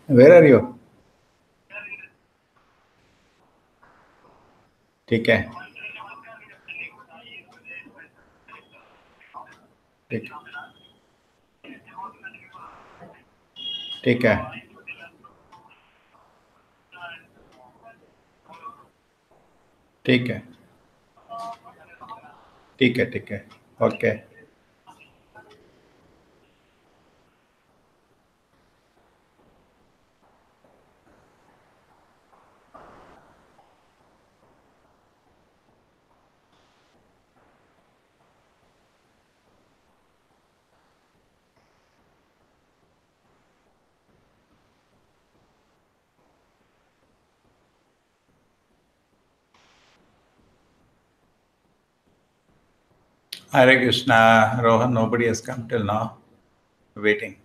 Where are you? ठीक है ठीक ठीक है ठीक है ठीक है okay Hare Krishna, Rohan, nobody has come till now. Waiting.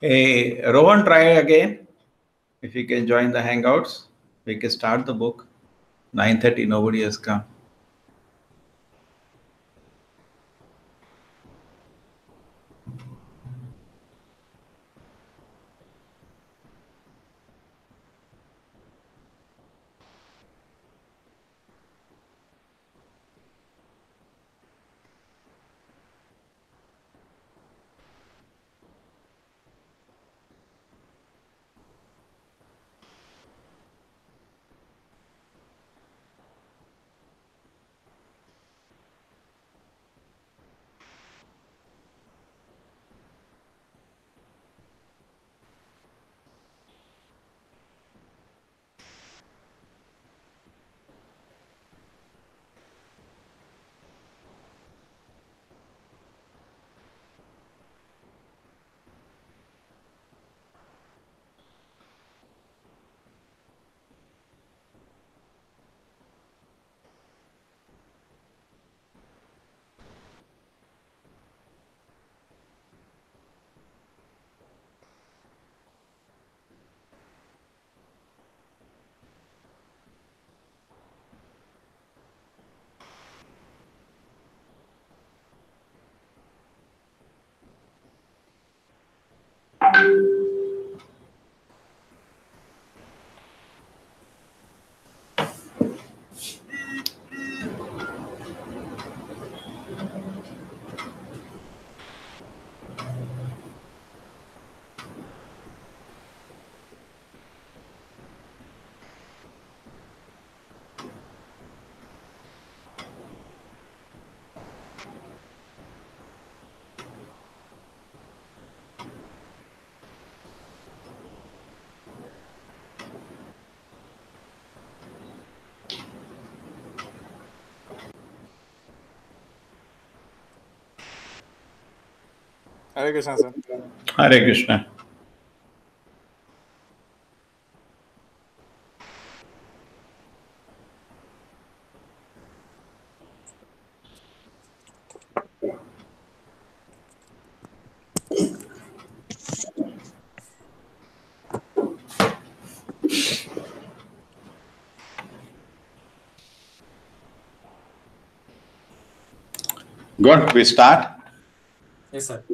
Hey, Rohan, try again. If you can join the Hangouts, we can start the book. 9:30, nobody has come. Hare Krishna, sir. Hare Krishna. Good. We start. Yes, sir.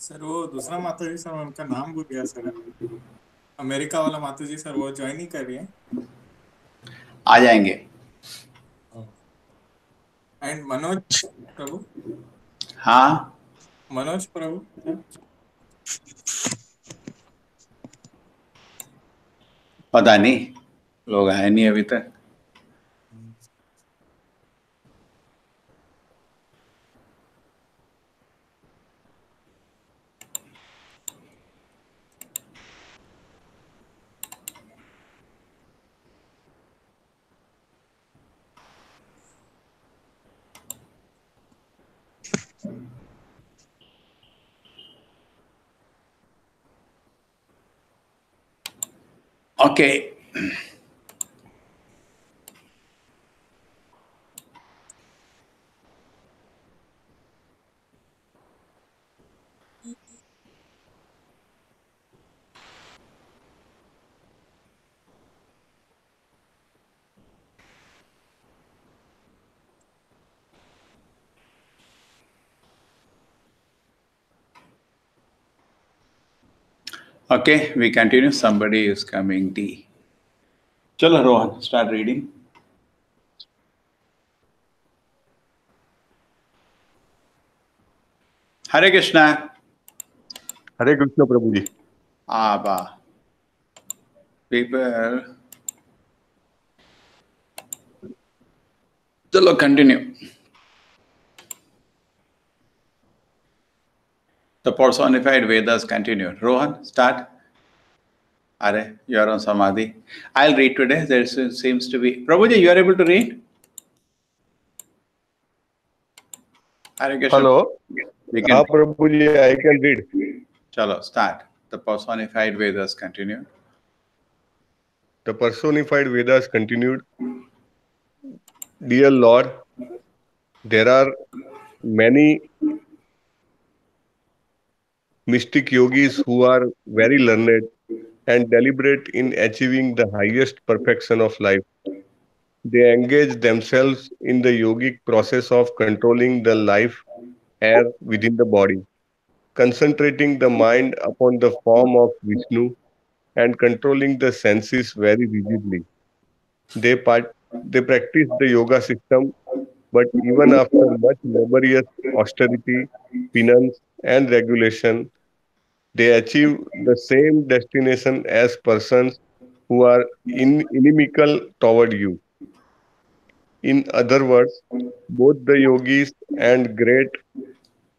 Sir वो दूसरा माता जी, sir उनका नाम भूल गया sir. America वाला माता जी, sir वो ज्वाइन नहीं कर रही है। आ जाएंगे। एंड मनोज प्रभु। हाँ, मनोज प्रभु सर। पता नहीं, लोग आए नहीं अभी तक। Okay. Okay, we continue. Somebody is coming. Tea. Chalo, Rohan, start reading. Hare Krishna. Hare Krishna, Prabhuji. Abba. People. Chalo, continue. The personified Vedas continue. Rohan, start. Are you are on Samadhi. I'll read today. There seems to be. Prabhuji, you are able to read? Hare Krishna. Hello. We can. Prabhuji, I can read. Chalo, start. The personified Vedas continue. The personified Vedas continued. Dear Lord, there are many mystic yogis who are very learned and deliberate in achieving the highest perfection of life. They engage themselves in the yogic process of controlling the life air within the body, concentrating the mind upon the form of Vishnu and controlling the senses very rigidly. They part, they practice the yoga system, but even after much laborious austerity, penance, and regulation, they achieve the same destination as persons who are inimical toward you. In other words, both the yogis and great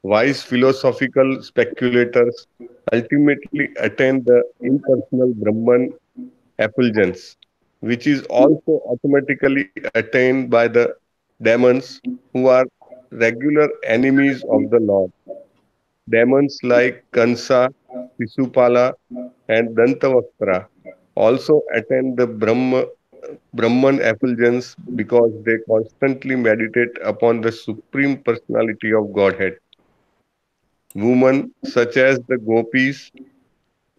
wise philosophical speculators ultimately attain the impersonal Brahman effulgence, which is also automatically attained by the demons who are regular enemies of the Lord. Demons like Kansa, Sisupala, and Dantavaktra also attain the Brahman effulgence because they constantly meditate upon the Supreme Personality of Godhead. Women such as the gopis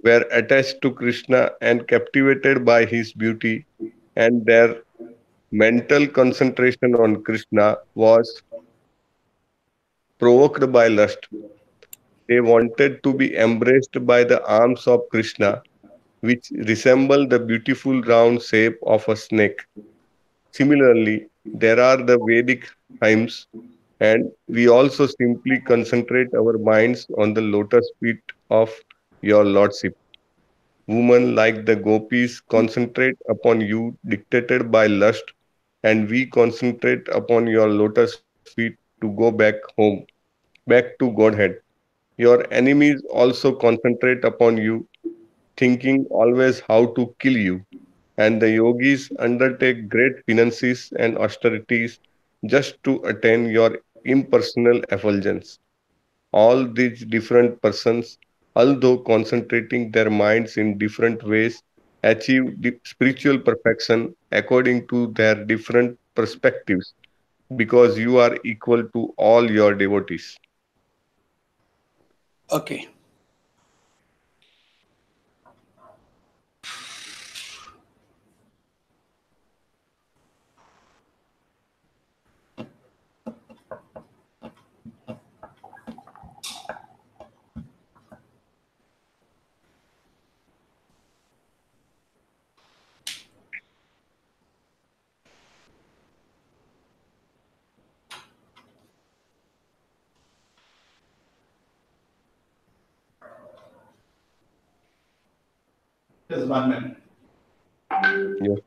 were attached to Krishna and captivated by his beauty, and their mental concentration on Krishna was provoked by lust. They wanted to be embraced by the arms of Krishna, which resemble the beautiful round shape of a snake. Similarly, there are the Vedic hymns, and we also simply concentrate our minds on the lotus feet of your lordship. Women like the gopis concentrate upon you dictated by lust, and we concentrate upon your lotus feet to go back home, back to Godhead. Your enemies also concentrate upon you, thinking always how to kill you. And the yogis undertake great penances and austerities just to attain your impersonal effulgence. All these different persons, although concentrating their minds in different ways, achieve spiritual perfection according to their different perspectives because you are equal to all your devotees. Okay. Just 1 minute. Yes.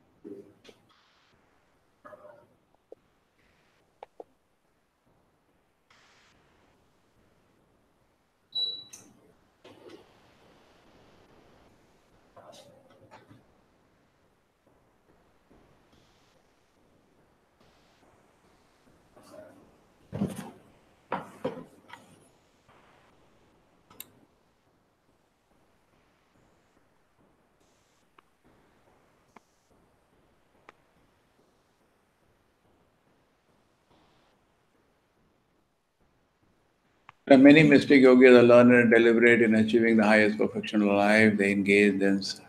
There are many mystic yogis are learned and deliberate in achieving the highest perfection of life. They engage themselves.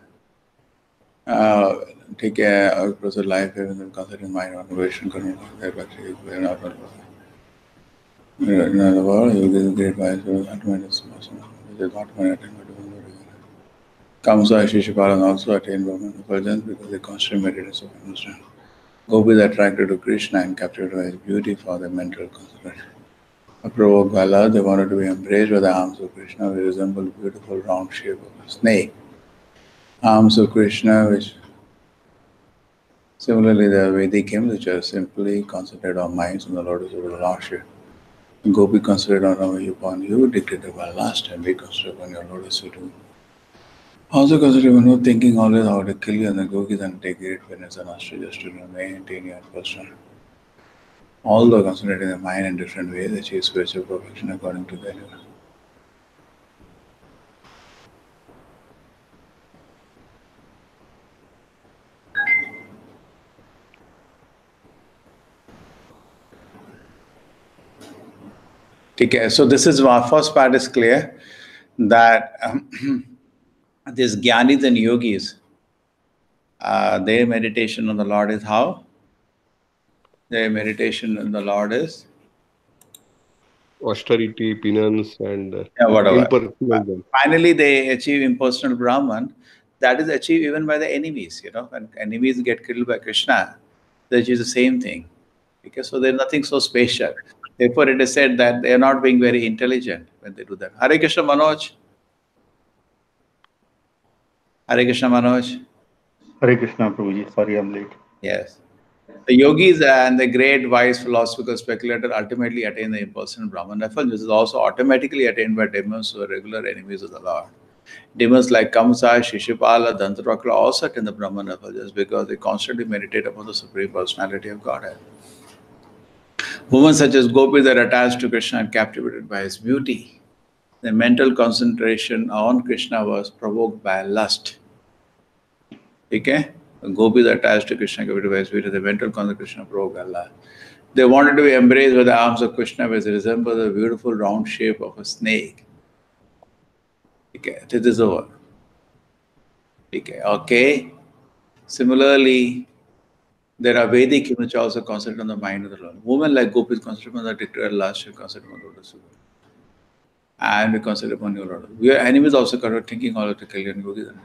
Take care of process life, even considering mind, motivation, control, their battery, not in other words, you give great wise ultimate person. Which is not my attainment. Kamsa Shishupala also attained Brahman effulgence because they constantly meditate so understand. Gopis are attracted to Krishna and captured by his beauty for their mental concentration. Provoked by love, they wanted to be embraced by the arms of Krishna, which resemble the beautiful round shape of a snake. Arms of Krishna, which similarly the Vedic hymns, which are simply concentrated on minds on the lotus of the Lordship. Gopi concentrated on upon you, dictated by lust, and we concentrate upon your lotus feet. Also consider not thinking always how to kill you, and the gopis undertake great penance and astray just to maintain your person. Although concentrating the mind in different ways, achieve spiritual perfection according to their level. Okay, so this is our first part is clear that these jnanis and yogis, their meditation on the Lord is how? Their meditation on the Lord is? Austerity, penance, and Whatever. impersonalism. Finally, they achieve impersonal Brahman. That is achieved even by the enemies. When enemies get killed by Krishna, they achieve the same thing. Okay, so there's nothing so special. Therefore, it is said that they are not being very intelligent when they do that. Hare Krishna Manoj. Hare Krishna Manoj. Hare Krishna, Prabhuji. Sorry, I'm late. Yes. The yogis and the great wise philosophical speculator ultimately attain the impersonal Brahman. Which is also automatically attained by demons who are regular enemies of the Lord. Demons like Kamsa, Shishupala, Dantavakra also attain the Brahman just because they constantly meditate upon the Supreme Personality of Godhead. Women such as gopis are attached to Krishna and captivated by his beauty. The mental concentration on Krishna was provoked by lust. Okay? Gopis are attached to Krishna, captivated by his beauty. The mental concentration provoked by lust. They wanted to be embraced by the arms of Krishna, which resemble the beautiful round shape of a snake. Okay, this is over. Okay. Similarly, there are Vedic which also concentrate on the mind of the Lord. Women like gopis concentrate on the declared lust, should concentrate on the lotus feet. And we concentrate upon your Lord. We are enemies also thinking all of the Kalyan yogis and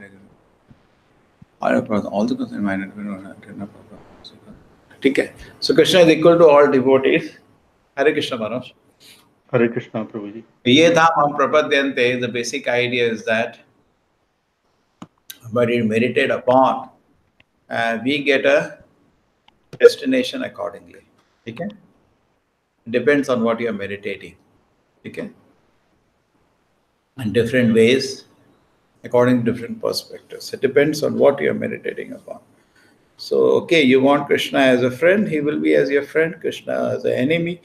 all the concerned mind. Okay. So Krishna is equal to all devotees. Hare Krishna Manoj. Hare Krishna, Prabhuji. Yedhamam prapadyante, the basic idea is that but it meditate upon, we get a destination accordingly. Okay? Depends on what you are meditating. Okay? In different ways, according to different perspectives. It depends on what you are meditating upon. So, okay, you want Krishna as a friend, he will be as your friend. Krishna as an enemy,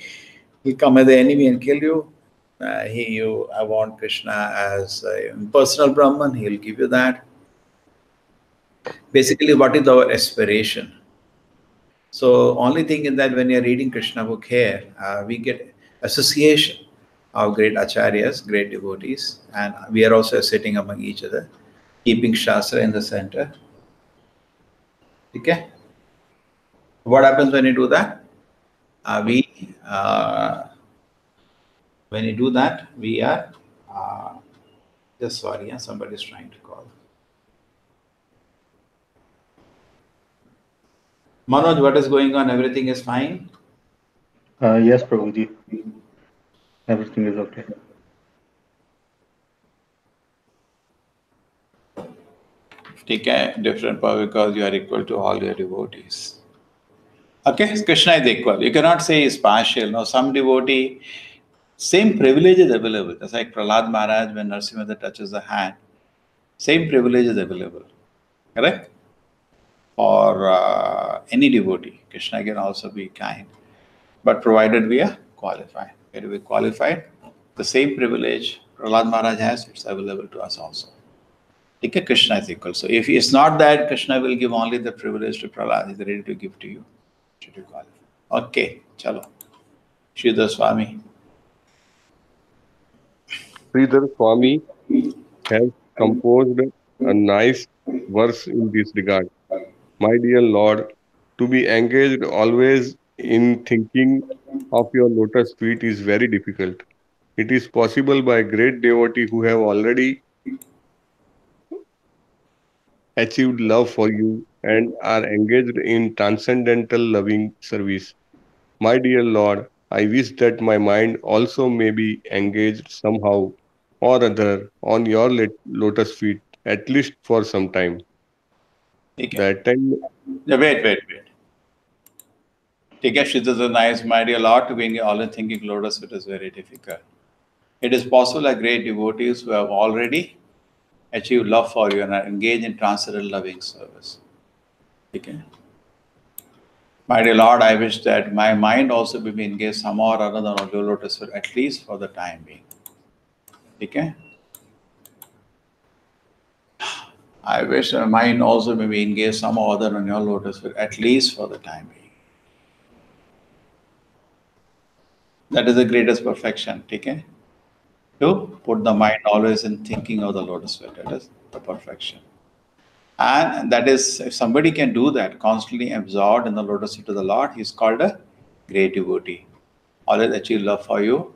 he'll come as an enemy and kill you. I want Krishna as a personal Brahman, he'll give you that. Basically, what is our aspiration? So, only thing is that when you're reading Krishna book here, we get association of great acharyas, great devotees, and we are also sitting among each other, keeping Shastra in the center. Okay? What happens when you do that? When you do that, we are just sorry, somebody is trying to call. Manoj, what is going on? Everything is fine? Yes, Prabhuji. Everything is okay. Okay, different power because you are equal to all your devotees. Okay, Krishna is equal. You cannot say he's partial. No, some devotee, same privilege is available. Just like Prahlad Maharaj, when Narasimha touches the hand, same privilege is available. Correct? For any devotee, Krishna can also be kind. But provided we are qualified. Where we qualified, the same privilege Prahlad Maharaj has, it's available to us also. Okay, Krishna is equal. So if it's not that, Krishna will give only the privilege to Prahlad. He's ready to give to you. Should you qualify? Okay, chalo. Sridhar Swami. Sridhar Swami has composed a nice verse in this regard. My dear Lord, to be engaged always in thinking of your lotus feet is very difficult. It is possible by great devotee who have already achieved love for you and are engaged in transcendental loving service. My dear Lord, I wish that my mind also may be engaged somehow or other on your lotus feet, at least for some time. Okay. That time. Wait. Okay, Sridhar is nice. My dear Lord, to be all in thinking lotus feet is very difficult. It is possible that great devotees who have already achieved love for you and are engaged in transcendental loving service. Okay. My dear Lord, I wish that my mind also be engaged somehow or other on your lotus feet, at least for the time being. Okay. I wish my mind also may be engaged somehow or other on your lotus feet, at least for the time being. That is the greatest perfection. Okay. To put the mind always in thinking of the lotus feet. That is the perfection. And that is, if somebody can do that, constantly absorbed in the lotus feet of the Lord, he is called a great devotee. Always achieve love for you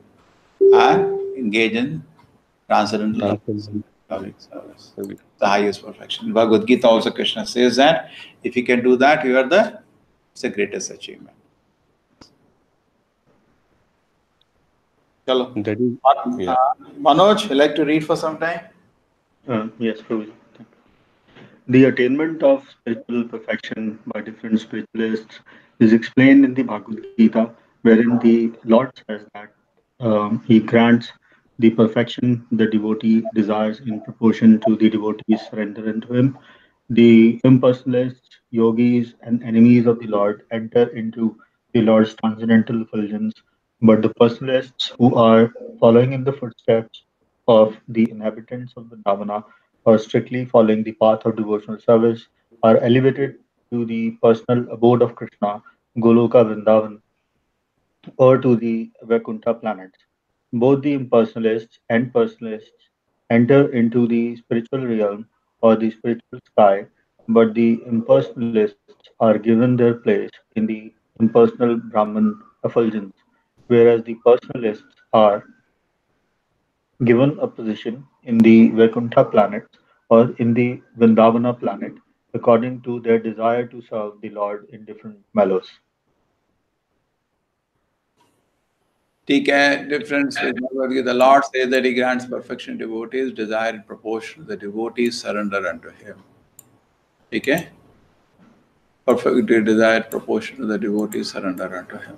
and engage in transcendental loving service. The highest perfection. In Bhagavad Gita also Krishna says that if you can do that, it's the greatest achievement. Chalo. That is, yeah. Manoj, you like to read for some time? Yes, Prabhuji. The attainment of spiritual perfection by different spiritualists is explained in the Bhagavad Gita, wherein the Lord says that He grants the perfection the devotee desires in proportion to the devotee's surrender unto Him. The impersonalists, yogis, and enemies of the Lord enter into the Lord's transcendental effulgence, but the personalists who are following in the footsteps of the inhabitants of Vrindavana or strictly following the path of devotional service are elevated to the personal abode of Krishna, Goloka Vrindavan, or to the Vaikuntha planets. Both the impersonalists and personalists enter into the spiritual realm or the spiritual sky, but the impersonalists are given their place in the impersonal Brahman effulgence, whereas the personalists are given a position in the Vaikuntha planets or in the Vrindavana planet according to their desire to serve the Lord in different mellows. ठीक है, difference with Bhagavad Gita. The Lord says that He grants perfection to devotees, desire in proportion to the devotees surrender unto Him. ठीक है, perfectly desired proportion to the devotees surrender unto Him.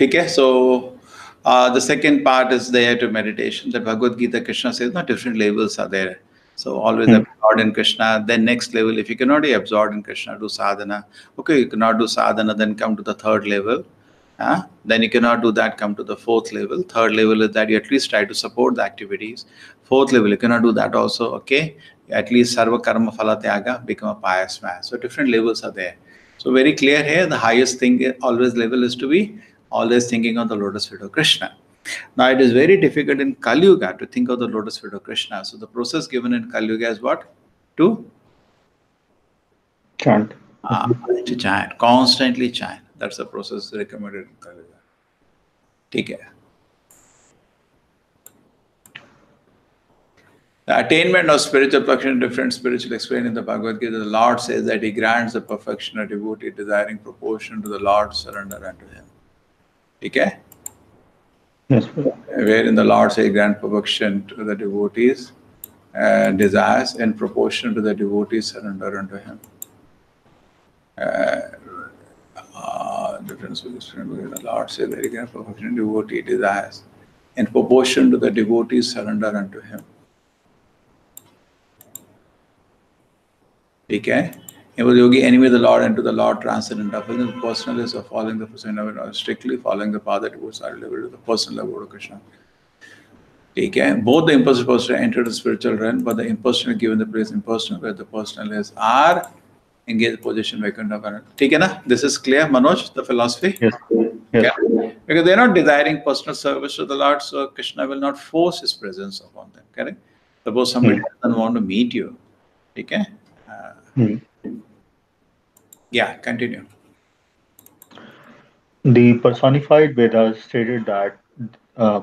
Okay, so the second part is there to meditation. The Bhagavad Gita, Krishna says, no, different levels are there. So always absorbed in Krishna. Then next level, if you cannot be absorbed in Krishna, do sadhana. Okay, you cannot do sadhana, then come to the third level. Then you cannot do that, come to the fourth level. Third level is that you at least try to support the activities. Fourth level, you cannot do that also. Okay, at least sarva karma phala tyaga, become a pious man. So different levels are there. So very clear here, the highest thing always level is to be always thinking of the lotus feet of Krishna. Now it is very difficult in Kali Yuga to think of the lotus feet of Krishna. So the process given in Kali Yuga is what? To Chant. To chant, constantly chant. That's the process recommended in Kali Yuga. Take care. The attainment of spiritual perfection, different spiritual explained in the Bhagavad Gita. The Lord says that He grants the perfection of devotee desiring proportion to the Lord surrender unto Him. Okay? Yes. Wherein the Lord says grant perfection to the devotees desires in proportion to the devotees surrender unto Him. Difference with the Lord says that He grant perfection to devotee desires in proportion to the devotees surrender unto Him. Okay? He was yogi, enemy of the Lord, and to the Lord transcendent. The personal is of following the person, strictly following the path that devotes our level to the personal level of Krishna. Okay? Both the impersonal person enter the spiritual realm, but the impersonal given the place impersonal, where the personal is are engaged position Vaikuntha. Okay, na? This is clear, Manoj, the philosophy? Yes. Yes. Okay? Because they are not desiring personal service to the Lord, so Krishna will not force His presence upon them. Correct? Suppose somebody doesn't want to meet you. Okay? Yeah, continue. The personified Vedas stated that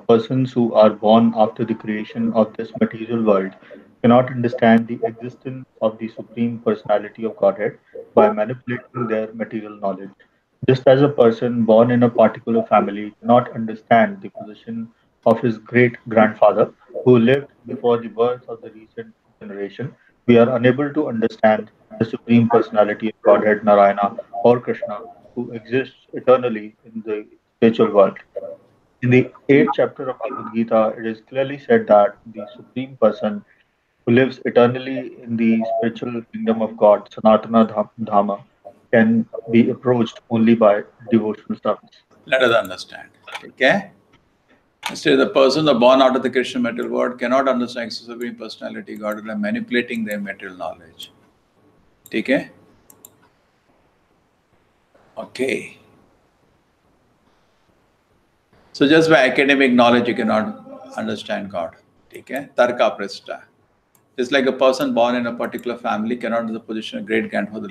persons who are born after the creation of this material world cannot understand the existence of the Supreme Personality of Godhead by manipulating their material knowledge. Just as a person born in a particular family cannot understand the position of his great grandfather who lived before the birth of the recent generation, we are unable to understand the Supreme Personality of Godhead, Narayana, or Krishna, who exists eternally in the spiritual world. In the 8th chapter of Bhagavad Gita, it is clearly said that the Supreme Person who lives eternally in the spiritual kingdom of God, Sanatana Dhamma, can be approached only by devotional service. Let us understand. Okay? Instead, the person born out of the Krishna material world cannot understand Supreme Personality God by manipulating their material knowledge. Okay? Okay. So just by academic knowledge, you cannot understand God. Okay? Tarka prastha. It's like a person born in a particular family cannot in the position of great grandfather,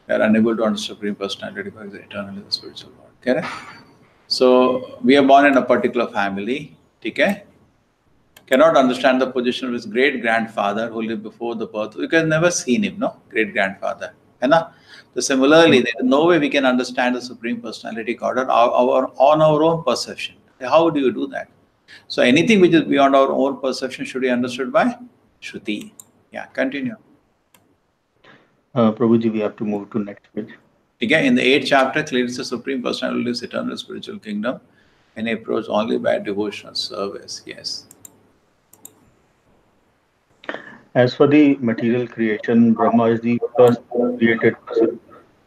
they are unable to understand Supreme Personality because they are eternally in the spiritual world. Correct? So we are born in a particular family, okay? Cannot understand the position of his great grandfather who lived before the birth. You can never seen him, no? Great grandfather. So similarly, there is no way we can understand the Supreme Personality God on our own perception. How do you do that? So anything which is beyond our own perception should be understood by Shruti. Yeah, continue. Prabhuji, we have to move to next page. Okay, in the 8th chapter, clearly the Supreme Personality lives eternal spiritual kingdom and approached only by devotional service. Yes. As for the material creation, Brahma is the first created person.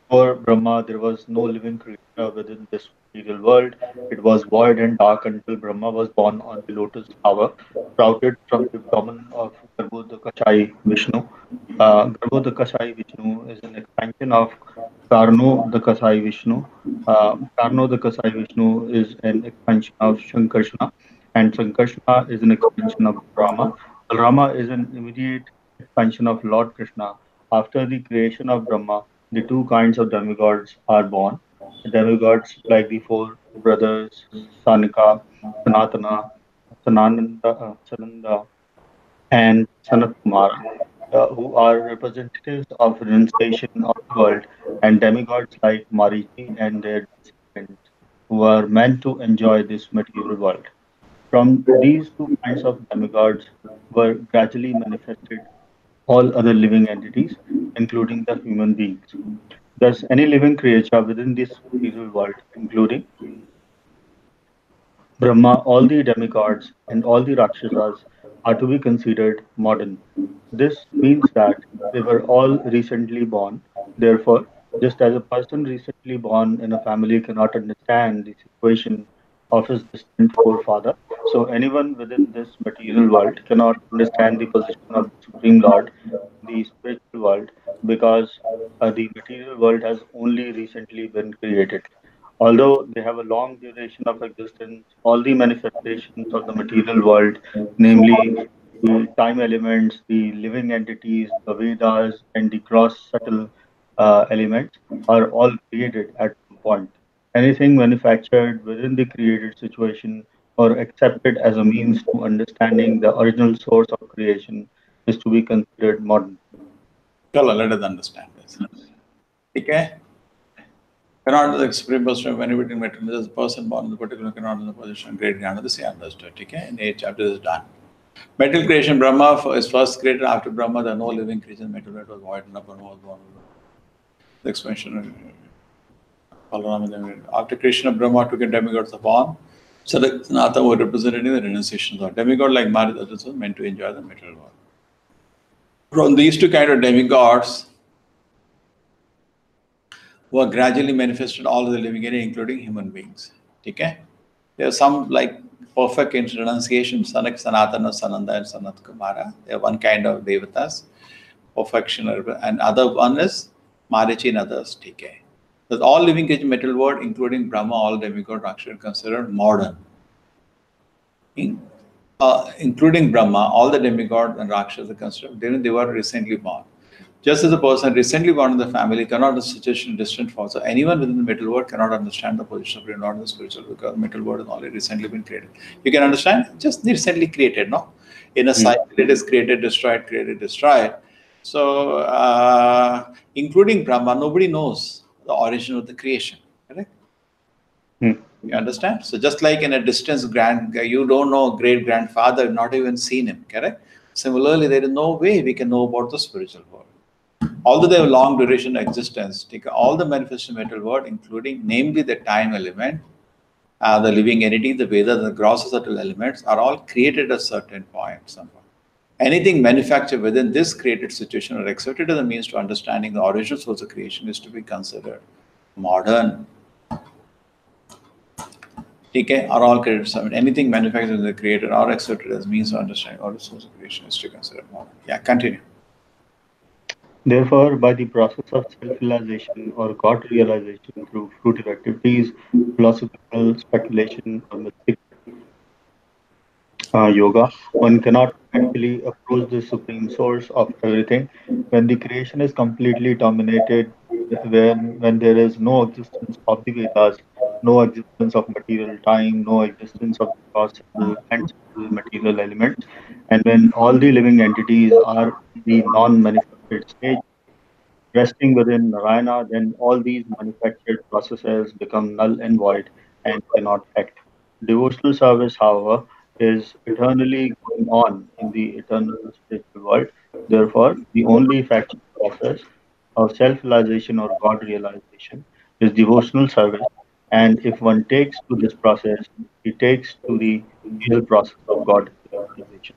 Before Brahma, there was no living creature within this material world. It was void and dark until Brahma was born on the lotus flower, sprouted from the abdomen of Garbhodakashai Vishnu. Garbhodakashai Vishnu is an expansion of Karnodakashai Vishnu. Karnodakashai Vishnu is an expansion of Shankarshana, and Shankarshana is an expansion of Rama. Rama is an immediate expansion of Lord Krishna. After the creation of Brahma, the two kinds of demigods are born. Demigods like the four brothers Sanika, Sanatana, Sananda, and Sanat Kumara, who are representatives of renunciation of the world, and demigods like Marichi and their descendants, who are meant to enjoy this material world. From these two kinds of demigods were gradually manifested all other living entities, including the human beings. Thus, any living creature within this material world, including Brahma, all the demigods, and all the Rakshasas, are to be considered modern. This means that they were all recently born. Therefore, just as a person recently born in a family cannot understand the situation of his distant forefather, so anyone within this material world cannot understand the position of the Supreme Lord in the spiritual world because the material world has only recently been created. Although they have a long duration of existence, all the manifestations of the material world, namely the time elements, the living entities, the Vedas, and the gross subtle elements, are all created at some point. Anything manufactured within the created situation or accepted as a means to understanding the original source of creation is to be considered modern. Chalo, let us understand this. Okay? Cannot the Supreme Personality of any between material. This person born in the particular cannot in the position of great Jnana. This is understood. Okay? In 8th chapter is done. Material creation, Brahma is first created. After Brahma, there are no living creatures. Material was void and upon was born. The expansion after creation of Brahma, took demigods upon. So the Sanatana were representing the renunciation of demigod like Maruti was meant to enjoy the material world. From these two kind of demigods who are gradually manifested all of the living entities, including human beings. Okay? There are some like perfect in renunciation, Sanak, Sanatana, Sananda, and Sanat Kumara. They are one kind of devatas, perfection, and other one is Marichi and others. Okay? That all living creatures in material world, including Brahma, all demigod Rakshas, are considered modern. Including Brahma, all the demigods and Rakshas are considered, they were recently born. Just as a person recently born in the family cannot the situation distant from. So anyone within the material world cannot understand the position of not in the spiritual because the material world has only recently been created. You can understand? Just recently created, no? In a cycle, it is created, destroyed. So, including Brahma, nobody knows the origin of the creation. Correct? You understand? So just like in a distance you don't know great grandfather, not even seen him, correct? Similarly, there is no way we can know about the spiritual world. Although they have long duration existence, take all the manifestation material world, including namely the time element, the living entity, the Vedas, the gross subtle elements are all created at a certain point somehow. Anything manufactured within this created situation or accepted as a means to understanding the original source of creation is to be considered modern. Okay, are all created. So anything manufactured as a created or accepted as means of understanding original source of creation is to be considered modern. Yeah, continue. Therefore, by the process of self-realization or God realization through fruitive activities, philosophical speculation, or mystic yoga, one cannot actually approach the supreme source of everything. When the creation is completely dominated, when there is no existence of the Vedas, no existence of material time, no existence of possible and simple material elements. And when all the living entities are in the non-manifested stage, resting within Narayana, then all these manufactured processes become null and void and cannot act. Devotional service, however, is eternally going on in the eternal spiritual world. Therefore, the only factual process of self realization or God realization is devotional service. And if one takes to this process, he takes to the real process of God realization.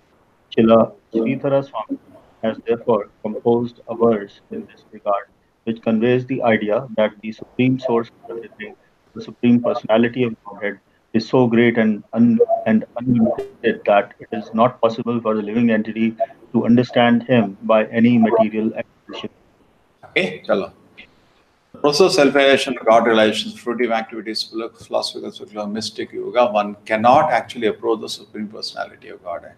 Chila Sridhara Swami has therefore composed a verse in this regard, which conveys the idea that the supreme source of everything, the supreme personality of Godhead, is so great and unlimited that it is not possible for the living entity to understand him by any material acquisition. Okay, chalo. The process of self-realization, God realization, fruitive activities, philosophical, secular, mystic yoga, one cannot actually approach the supreme personality of Godhead.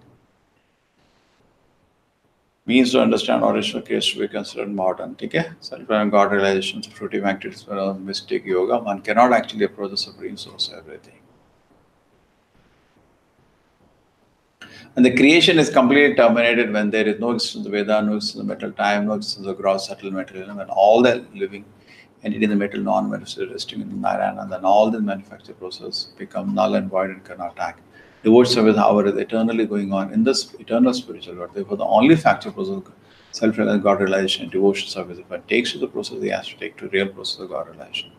Means to understand or Ishwar case to be considered modern. Okay? Self-realization, God realization, fruitive activities, mystic yoga, one cannot actually approach the supreme source of everything. And the creation is completely terminated when there is no existence of Veda, no existence of metal time, no existence of gross subtle material, when all the living entity in the metal non-manifested resting in the Narayana, then all the manufactured process become null and void and cannot act. Devotion service, however, is eternally going on in this eternal spiritual world. Therefore, the only factual process of self-realization, God realization, devotion service, if one takes to the process, he has to take to real process of God realization.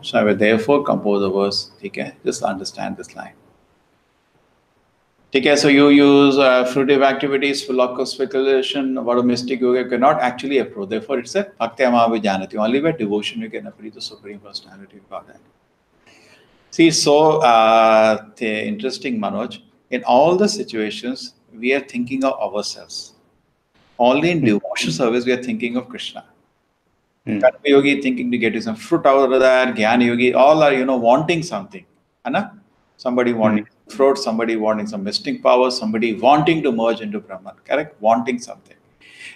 So I will therefore compose a verse. Okay? Just understand this line. Okay, so you use fruitive activities, philosophical speculation, about a mystic yoga you cannot actually approach. Therefore, it's a bhaktya vijanati. Only by devotion you can approach the supreme personality of Godhead. See, so interesting, Manoj. In all the situations, we are thinking of ourselves. Only in devotion service, we are thinking of Krishna. Karma yogi thinking to get some fruit out of that, Jnana yogi, all are, wanting something. Anna? Somebody wanting fruit, somebody wanting some mystic power, somebody wanting to merge into Brahman, correct? Wanting something.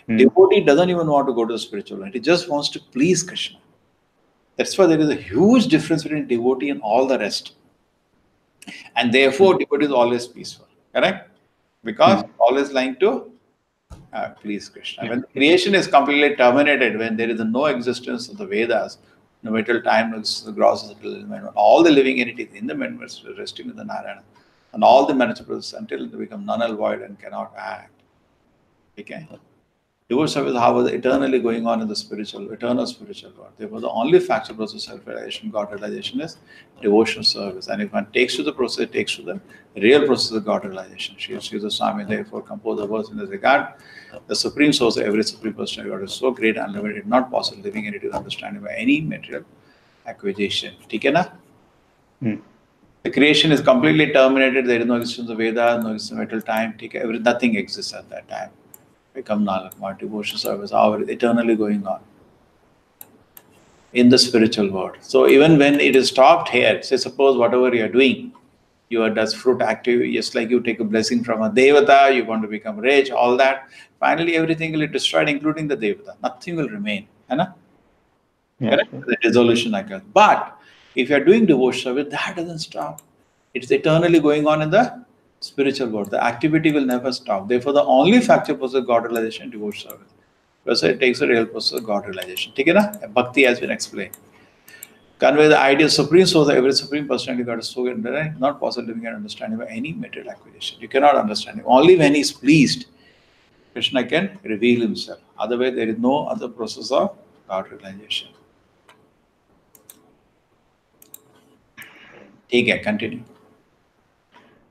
Devotee doesn't even want to go to the spiritual world. He just wants to please Krishna. That's why there is a huge difference between devotee and all the rest. And therefore, devotee is always peaceful, correct? Because always lying to please Krishna. When creation is completely terminated, when there is no existence of the Vedas, no metal time, no gross, all the living entities in the universe resting in the Narayana, and all the manifestations until they become null void and cannot act. Okay? Devotion service, however, eternally going on in the eternal spiritual world. Therefore, the only factual process of self-realization, God realization is devotional service. And if one takes to the process, it takes to the real process of God realization. Sri Swami therefore composed a verse in this regard. The supreme source of every supreme person of God is so great and unlimited, not possible living entity to understanding by any material acquisition. Okay, na? The creation is completely terminated. There is no existence of Veda, no existence of metal time. Nothing exists at that time. Become null, devotion service, however, eternally going on in the spiritual world. So even when it is stopped here, say suppose whatever you are doing, you are does fruit active, just like you take a blessing from a devata, you want to become rich, all that. Finally, everything will be destroyed, including the devata. Nothing will remain. Correct? The dissolution occurs. But if you are doing devotion service, that doesn't stop. It's eternally going on in the spiritual world. The activity will never stop. Therefore, the only factor process of God realization is devotion service. Because it takes a real process of God realization. Bhakti has been explained. Convey the idea of supreme source of every supreme personality God is so good, not possible living and understanding by any material acquisition. You cannot understand him. Only when he is pleased, Krishna can reveal himself. Otherwise, there is no other process of God realization. Continue.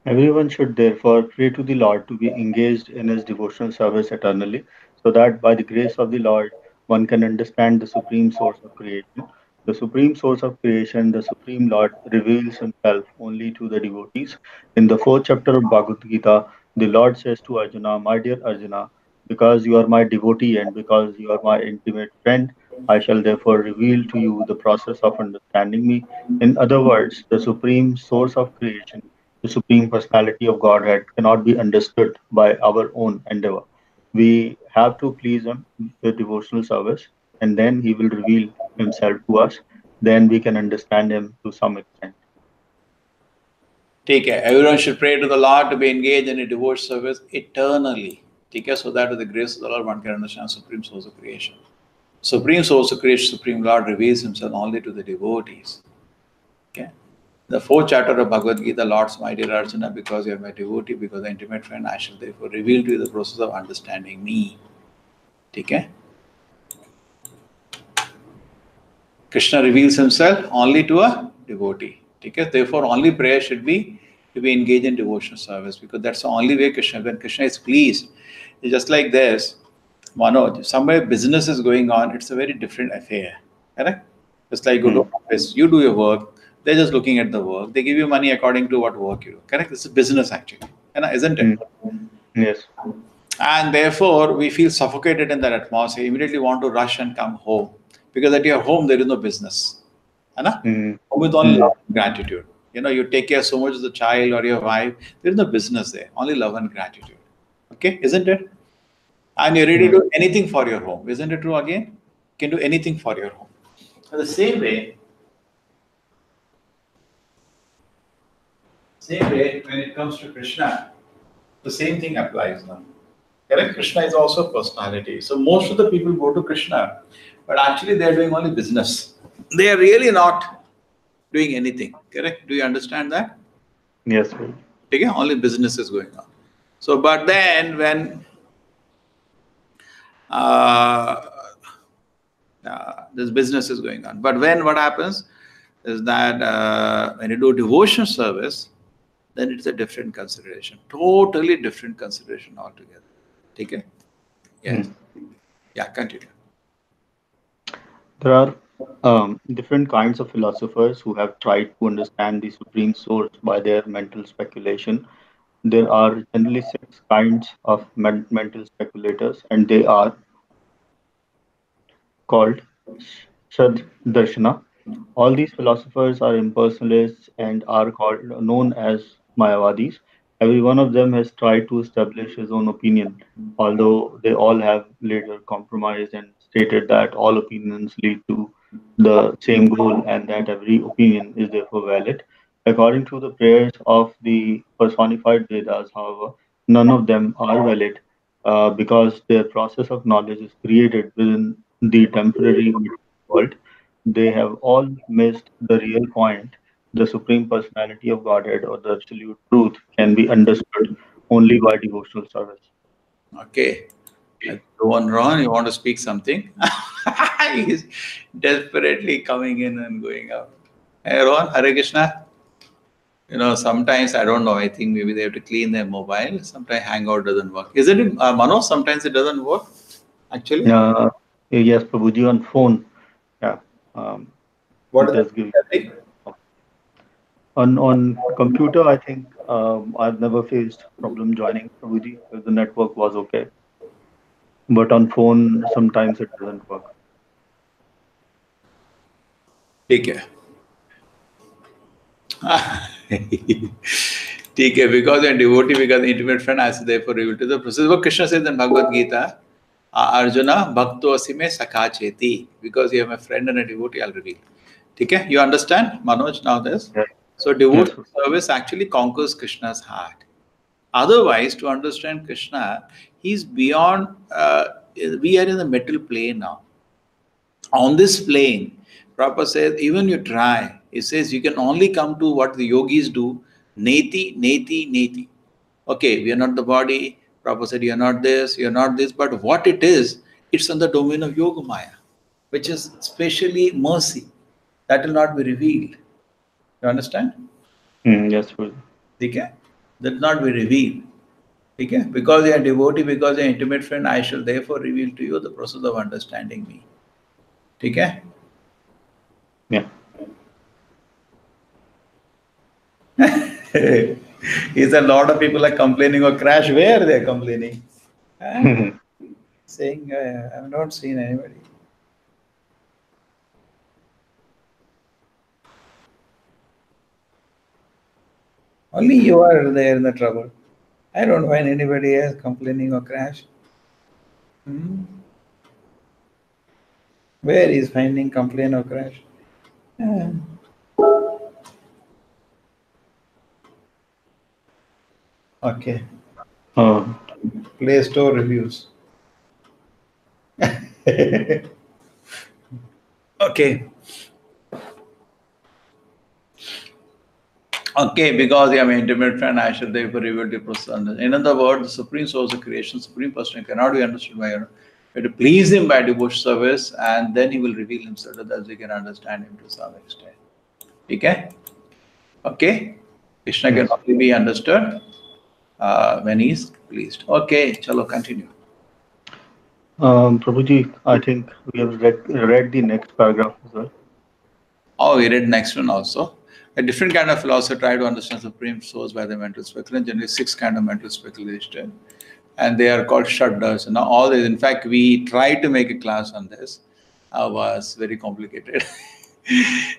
Everyone should therefore pray to the Lord to be engaged in his devotional service eternally, so that by the grace of the Lord one can understand the supreme source of creation. The supreme source of creation, the supreme Lord, reveals himself only to the devotees. In the fourth chapter of Bhagavad Gita, the Lord says to Arjuna, "My dear Arjuna, because you are my devotee and because you are my intimate friend, I shall therefore reveal to you the process of understanding me." In other words, the supreme source of creation, the supreme personality of Godhead, cannot be understood by our own endeavor. We have to please him with devotional service, and then he will reveal himself to us. then we can understand him to some extent. Take care. Everyone should pray to the Lord to be engaged in a devotion service eternally. Take care, so that with the grace of the Lord one can understand supreme source of creation. Supreme source of creation, Supreme Lord reveals himself only to the devotees. Okay. The fourth chapter of Bhagavad Gita, Lord's my dear Arjuna, because you are my devotee, because the intimate friend, I shall therefore reveal to you the process of understanding me. Okay. Krishna reveals himself only to a devotee. Okay. Therefore, only prayer should be to be engaged in devotional service, because that's the only way Krishna, when Krishna is pleased. It's just like this, Manoj, somewhere business is going on, it's a very different affair. Correct? It's like you go to office, you do your work, they're just looking at the work, they give you money according to what work you do. Correct? This is business actually, isn't it? Yes. And therefore, we feel suffocated in that atmosphere, immediately want to rush and come home. Because at your home, there is no business. Home with only love and gratitude. You take care so much of the child or your wife, there is no business there, only love and gratitude. Okay, isn't it? And you're ready to do anything for your home. Isn't it true again? You can do anything for your home. The same way, when it comes to Krishna, the same thing applies now. Correct? Krishna is also a personality. So most of the people go to Krishna, but actually they are doing only business. They are really not doing anything. Correct? Do you understand that? Yes. Okay? Only business is going on. So, but then when this business is going on, but when what happens is that when you do devotion service, then it's a different consideration, totally different consideration altogether. Okay? Yes. Yeah, continue. There are different kinds of philosophers who have tried to understand the supreme source by their mental speculation. There are generally 6 kinds of mental speculators, and they are called Shaddarshana. All these philosophers are impersonalists and are known as Mayavadis. Every one of them has tried to establish his own opinion, although they all have later compromised and stated that all opinions lead to the same goal and that every opinion is therefore valid. According to the prayers of the personified Vedas, however, none of them are valid because their process of knowledge is created within the temporary world. They have all missed the real point. The Supreme Personality of Godhead or the Absolute Truth can be understood only by devotional service. Okay. Go on, Ron, you want to speak something? He's desperately coming in and going out. Hey, Ron, Hare Krishna. Sometimes, I don't know, I think maybe they have to clean their mobile. Sometimes Hangout doesn't work. Isn't it, Mano? Sometimes it doesn't work, actually? Yes, Prabhuji, on phone. Yeah. What it is does give it? on computer, I think I've never faced problem joining Prabhuji because the network was okay. But on phone, sometimes it doesn't work. Take care. Take care, because you're a devotee, because the intimate friend, I say therefore revealed to the process. What Krishna says in Bhagavad Gita, Arjuna, Bhakto Asime Sakha Cheti, because you have a friend and a devotee, I'll reveal. Okay? You understand, Manoj, now this? Yes. So devotional service actually conquers Krishna's heart. Otherwise, to understand Krishna, he's beyond, we are in the middle plane now. On this plane, Prabhupada says, even you try, he says you can only come to what the yogis do, neti, neti, neti. Okay, we are not the body. Prabhupada said, you're not this, you're not this, but what it is, it's on the domain of Yoga Maya, which is specially mercy. That will not be revealed. You understand? Yes, sir. Okay? That will not be revealed. Okay? Because you are devotee, because you are intimate friend, I shall therefore reveal to you the process of understanding me. Okay? Yeah. Is a lot of people are complaining of crash. Where they are complaining? Saying, I have not seen anybody. Only you are there in the trouble. I don't find anybody else complaining of crash. Where is finding complaint or crash? Yeah. Okay. Play Store reviews. Okay. Okay, because I am an intimate friend, I should therefore reveal the process. In other words, the supreme source of creation, supreme person cannot be understood by you have to please him by devotion service, and then he will reveal himself so that we can understand him to some extent. Okay? Okay? Krishna can only be understood when he is pleased. Okay, chalo, continue. Prabhuji, I think we have read the next paragraph as well. Oh, we read next one also. A different kind of philosophy try to understand supreme source by the mental speculation. Generally, 6 kind of mental speculation, and they are called Shaddas. Now, all this. In fact, we tried to make a class on this. Was very complicated.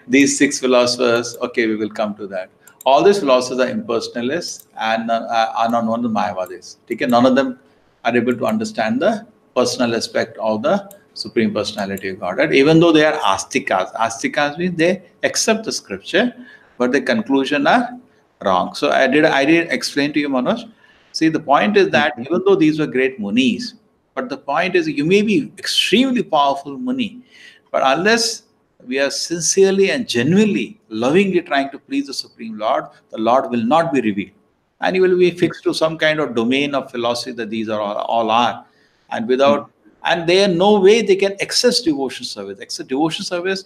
These 6 philosophers. Okay, we will come to that. All these philosophers are impersonalists and are not known as Mayavadis. Okay, none of them are able to understand the personal aspect of the Supreme Personality of Godhead, even though they are astikas. Astikas means they accept the scripture, but the conclusion are wrong. So I did explain to you, Manoj. See, the point is that even though these were great munis, but the point is you may be extremely powerful muni, but unless we are sincerely and genuinely, lovingly trying to please the Supreme Lord, the Lord will not be revealed. And he will be fixed to some kind of domain of philosophy that these are all are. And without, and there no way they can access devotion service. Devotion service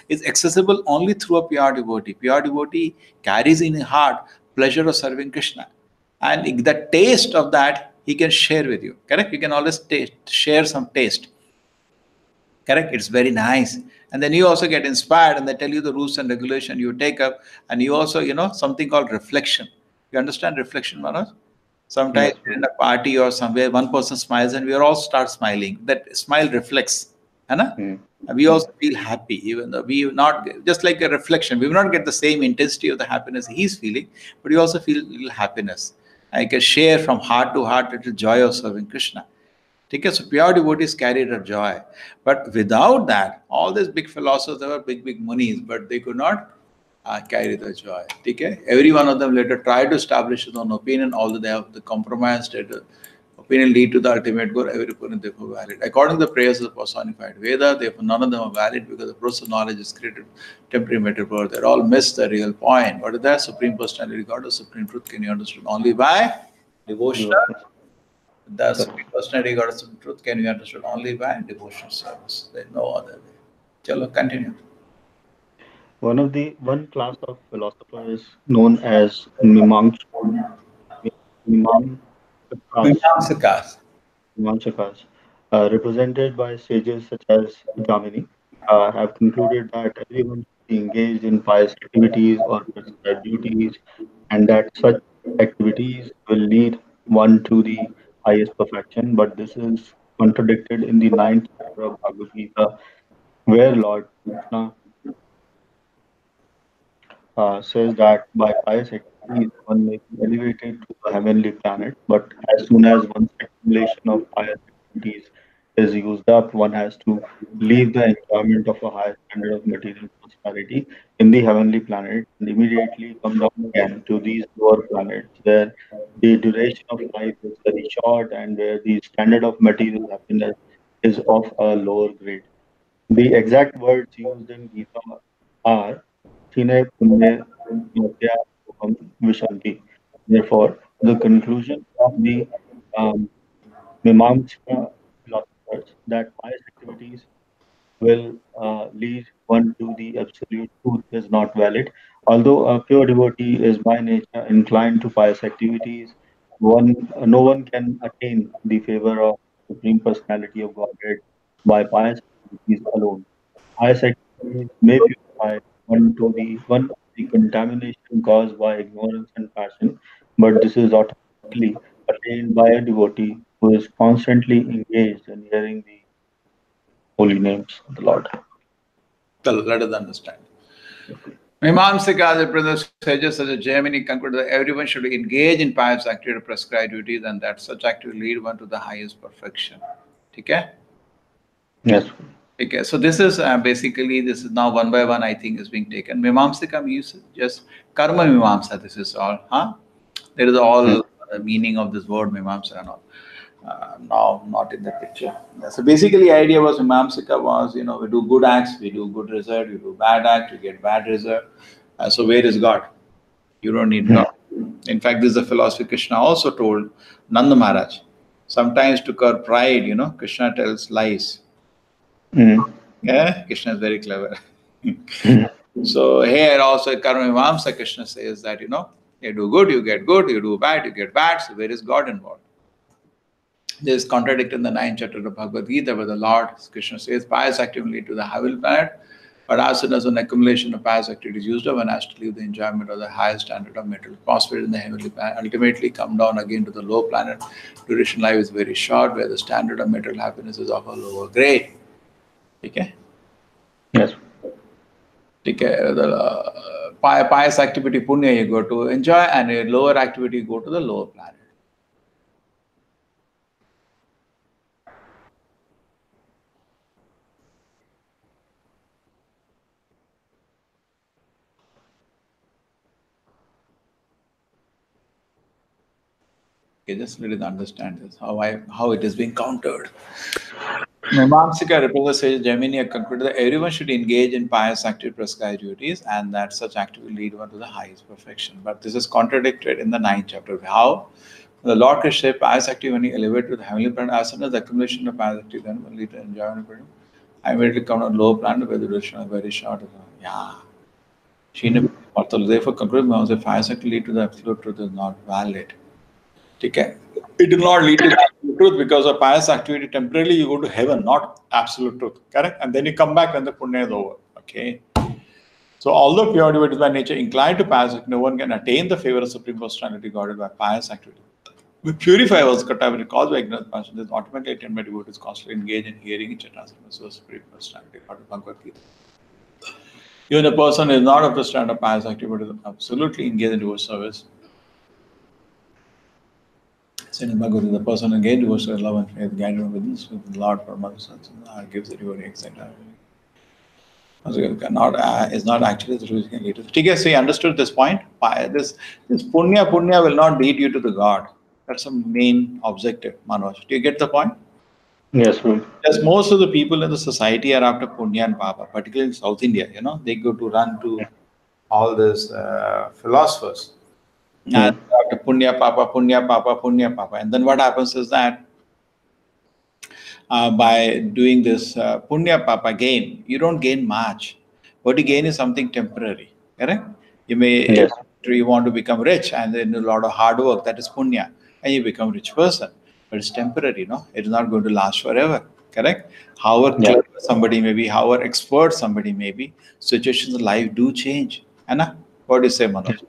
is accessible only through a pure devotee. Pure devotee carries in his heart pleasure of serving Krishna. And the taste of that he can share with you. Correct? You can always share some taste. Correct? It's very nice. And then you also get inspired and they tell you the rules and regulation you take up. And you also, something called reflection. You understand reflection, Manoj? Sometimes we're in a party or somewhere, one person smiles and we all start smiling. That smile reflects. And we also feel happy, even though we not, just like a reflection, we will not get the same intensity of the happiness he's feeling, but you also feel a little happiness. I can share from heart to heart the joy of serving Krishna. Okay, so pure devotees carried a joy. But without that, all these big philosophers, they were big munis, but they could not carry the joy. Okay? Every one of them later tried to establish his own opinion, although they have the compromised opinion lead to the ultimate goal, every opinion therefore valid. According to the prayers of the personified Veda, therefore none of them are valid because the process of knowledge is created temporary material. They all miss the real point. What is that? Supreme Personality, God of Supreme Truth can be understood only by devotion. The Supreme Personality, God of Supreme Truth can be understood only by devotion service. There is no other way. Chalo, continue. One class of philosophers known as Mimamsakas, represented by sages such as Jamini, have concluded that everyone should be engaged in pious activities or prescribed duties, and that such activities will lead one to the highest perfection. But this is contradicted in the 9th chapter of Bhagavad Gita, where Lord Krishna says that by pious activities one may be elevated to a heavenly planet, but as soon as one's accumulation of pious activities is used up, one has to leave the enjoyment of a higher standard of material prosperity in the heavenly planet and immediately come down again to these lower planets where the duration of life is very short and where the standard of material happiness is of a lower grade. The exact words used in Gita are Sine Punye Madhya Soham Vishanti. Therefore, the conclusion of the um, Mimamsaka philosophers that pious activities will lead one to the absolute truth is not valid. Although a pure devotee is by nature inclined to pious activities, no one can attain the favor of Supreme Personality of Godhead by pious activities alone. Pious activities may purify one of the contamination caused by ignorance and passion, but this is automatically attained by a devotee who is constantly engaged in hearing the holy names of the Lord. Let us understand. Mimamsaka, the brothers sages such as Gemini conclude that everyone should engage in pious activity to prescribed duties and that such activity lead one to the highest perfection. Okay? Yes. Okay, so this is basically, this is now one by one, I think, is being taken. Mimamsika means just karma mimamsa. This is all, huh? There is all the meaning of this word mimamsa and all. Now, not in the picture. Yeah, so basically, idea was mimamsika was, we do good acts, we do good result, we do bad act, we get bad result. So where is God? You don't need God. In fact, this is a philosophy Krishna also told Nanda Maharaj. Sometimes to curb pride, Krishna tells lies. Yeah, Krishna is very clever. So here also Karma Mimamsa, Krishna says that, you do good, you get good, you do bad, you get bad. So where is God involved? This is contradicted in the 9th chapter of Bhagavad Gita, where the Lord Krishna says pious activity lead to the heavenly planet, but as soon as an accumulation of pious activity is used up, one has to leave the enjoyment of the highest standard of material prosperity in the heavenly planet, ultimately come down again to the low planet. Duration life is very short, where the standard of material happiness is of a lower grade. Okay? Yes. Okay, the pious activity punya you go to enjoy, and a lower activity you go to the lower planet. Okay, just let us understand this, how it is being countered. Mimamsika represents Jaimini concluded that everyone should engage in pious active prescribed duties, and that such activity lead one to the highest perfection. But this is contradicted in the 9th chapter. How? The Lord Krishna said, pious activity when he elevated to the heavenly planet, as soon as the accumulation of pious activity then will lead to enjoyment. I immediately come on lower planet where the duration is very short. Yeah. Therefore, concluded Mimamsika, pious activity lead to the absolute truth is not valid. Okay. It will not lead to absolute truth, because of pious activity temporarily you go to heaven, not absolute truth. Correct? And then you come back when the punya is over. Okay. So although pure devotees by nature inclined to pious activity, no one can attain the favor of Supreme Personality Godhead by pious activity. We purify ourselves caused by ignorance, passion, is automatically attained by devotees constantly engaged in hearing each other's Supreme Personality Godhead Bhagavad Gita. Even a person is not up to stand up pious activity, but is absolutely engaged in devotional service. Saint Bhagavad, the person engaged devotional love and faith, guided within with the Lord for months, gives the devotee, etc. Is not actually the truth can lead to. Okay, so you understood this point. This punya will not lead you to the God. That's the main objective, Manoj. Do you get the point? Yes, Prabhu. Yes, most of the people in the society are after punya and papa, particularly in South India. They go to run to all these philosophers. And after punya papa, punya papa, punya papa. And then what happens is that by doing this punya papa gain, you don't gain much. What you gain is something temporary. Correct? You may you want to become rich, and then a lot of hard work, that is punya, and you become a rich person. But it's temporary, It's not going to last forever. Correct? However clever somebody may be, however expert somebody may be, situations in life do change. Anna? What do you say, Manoj?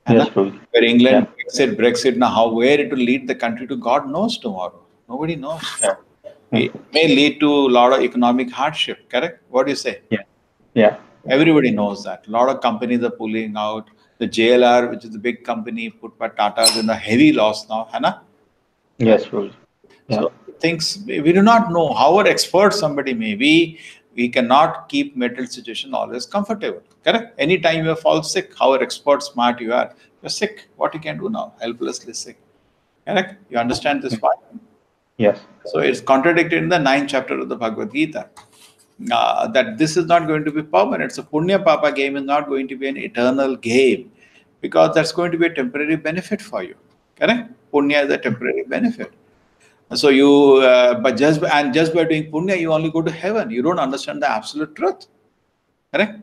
Yes, Prabhu. Where England, Brexit, now where it will lead the country to, God knows tomorrow. Nobody knows. It may lead to a lot of economic hardship, correct? What do you say? Yeah. Everybody knows that. A lot of companies are pulling out. The JLR, which is the big company put by Tata, is in a heavy loss now, Hannah? Yes, Prabhu. Yeah. So things, we do not know. However expert somebody may be, we cannot keep mental situation always comfortable. Correct? Anytime you fall sick, however expert, smart you are, you're sick. What you can do now? Helplessly sick. Correct? You understand this point? Yes. So it's contradicted in the 9th chapter of the Bhagavad Gita. That this is not going to be permanent. So punya papa game is not going to be an eternal game, because that's going to be a temporary benefit for you. Correct? Punya is a temporary benefit. So you, but just by doing punya, you only go to heaven. You don't understand the absolute truth. Correct?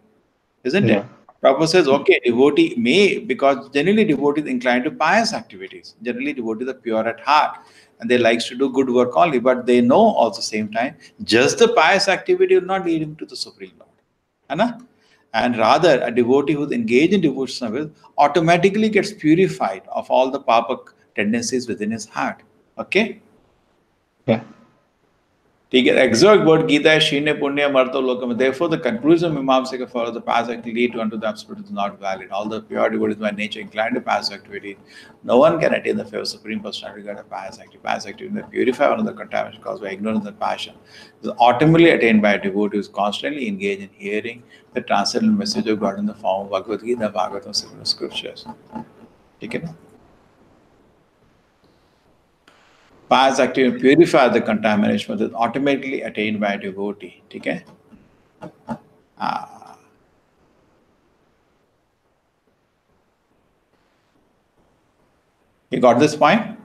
Isn't it? Prabhupada says, okay, devotee may, because generally devotees inclined to pious activities. Generally devotees are pure at heart, and they like to do good work only, but they know also the same time, just the pious activity will not lead him to the Supreme Lord. Anna? And rather, a devotee who is engaged in devotional service automatically gets purified of all the papa tendencies within his heart. Okay? Yeah. ठीक है. Exact word Gita is Shine Punya Marta Lokam. Therefore, the conclusion of Mimamsaka follows the past activity lead to unto the absolute is not valid. All the pure devotees by nature inclined to past activity. No one can attain the favor of Supreme Personality regarding past activity. Past activity may purify one of the contamination caused by ignorance and passion. It is ultimately attained by a devotee who is constantly engaged in hearing the transcendental message of God in the form of Bhagavad Gita, Bhagavatam, similar scriptures. ठीक है ना? Past activity purify the contamination that is automatically attained by a devotee. ठीक है? You got this point?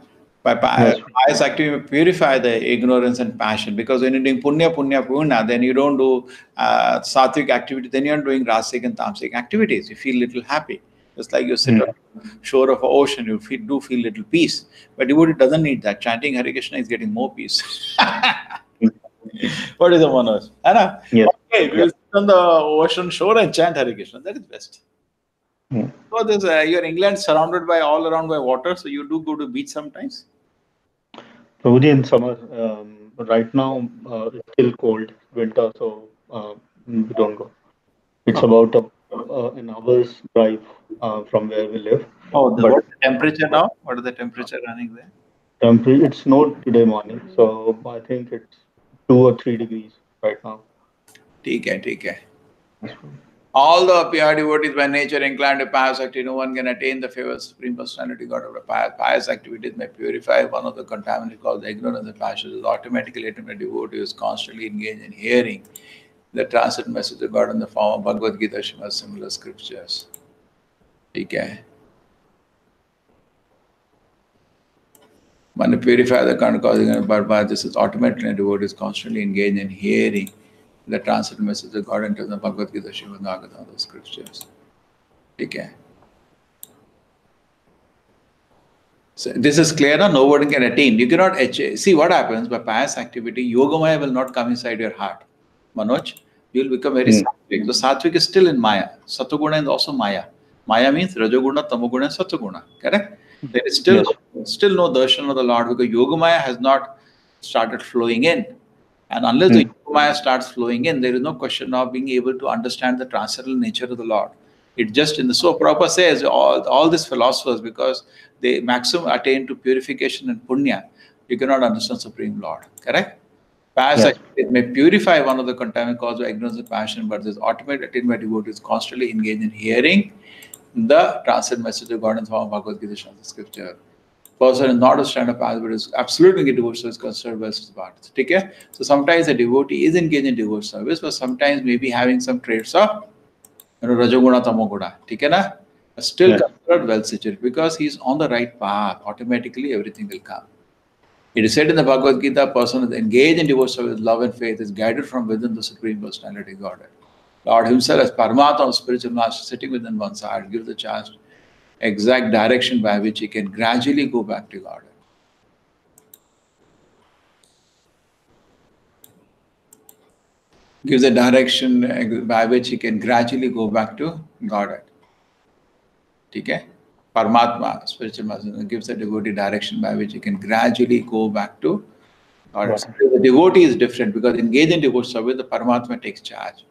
By pious activity purify the ignorance and passion, because when you're doing punya, then you don't do sattvic activity, then you're doing rasic and tamasic activities. You feel little happy. Just like you sit on the shore of an ocean, you do feel little peace. But devotee doesn't need that. Chanting Hare Krishna is getting more peace. What is the Manoj? Anna? Yes. Okay, we'll sit on the ocean shore and chant Hare Krishna. That is best. So this, you're in England, surrounded by all around by water, so you do go to beach sometimes? Prabhuji, in summer, right now it's still cold, winter, so we don't go. It's about an hour's drive from where we live. Oh, what's the temperature now? What is the temperature running there? It snowed today morning, so I think it's 2 or 3 degrees right now. ठीक है. All the pure devotees by nature inclined to pious activity, no one can attain the favor of Supreme Personality God of the pious activities may purify one of the contaminants called the ignorance and passion is automatically attained by devotee who is constantly engaged in hearing the transcendent message of God in the form of Bhagavad Gita, Srimad, similar scriptures. Okay. When you purify the current causing but this is automatically a devotee is constantly engaged in hearing the transcendent message of God into the Bhagavad Gita, Srimad Bhagavatam, those scriptures. Okay. So this is clear, no one can attain. You cannot see what happens by pious activity. Yogamaya will not come inside your heart. Manoj, you will become very sattvic. The sattvic is still in Maya. Satoguna is also Maya. Maya means Rajoguna, Tamoguna, and Satoguna. Correct? There is still no darshan of the Lord because Yogamaya has not started flowing in. And unless the Yogamaya starts flowing in, there is no question of being able to understand the transcendental nature of the Lord. It just in the so Prabhupada says all these philosophers, because they maximum attain to purification and punya, you cannot understand Supreme Lord. Correct? Pious it may purify one of the contaminant caused by ignorance and passion, but this ultimate attained by devotee is constantly engaged in hearing the transcendent message of God in the form of Bhagavad Gita, Shastra, Scripture. Person is not a stand-up path, but is absolutely devoted service concerned with his part. Okay? So sometimes a devotee is engaged in devoted service, but sometimes maybe having some traits of Rajoguna, Tamoguna. Okay, na? Still considered well situated because he is on the right path. Automatically everything will come. It is said in the Bhagavad Gita, a person is engaged in devoted service, love and faith, is guided from within the Supreme Personality Godhead. Lord Himself, as Paramatma, spiritual master, sitting within one's heart, gives the chance exact direction by which he can gradually go back to God. Gives a direction by which he can gradually go back to Godhead. Okay? Paramatma, spiritual master, gives a devotee direction by which he can gradually go back to Godhead. So the devotee is different because engaged in devoted service, the Paramatma takes charge.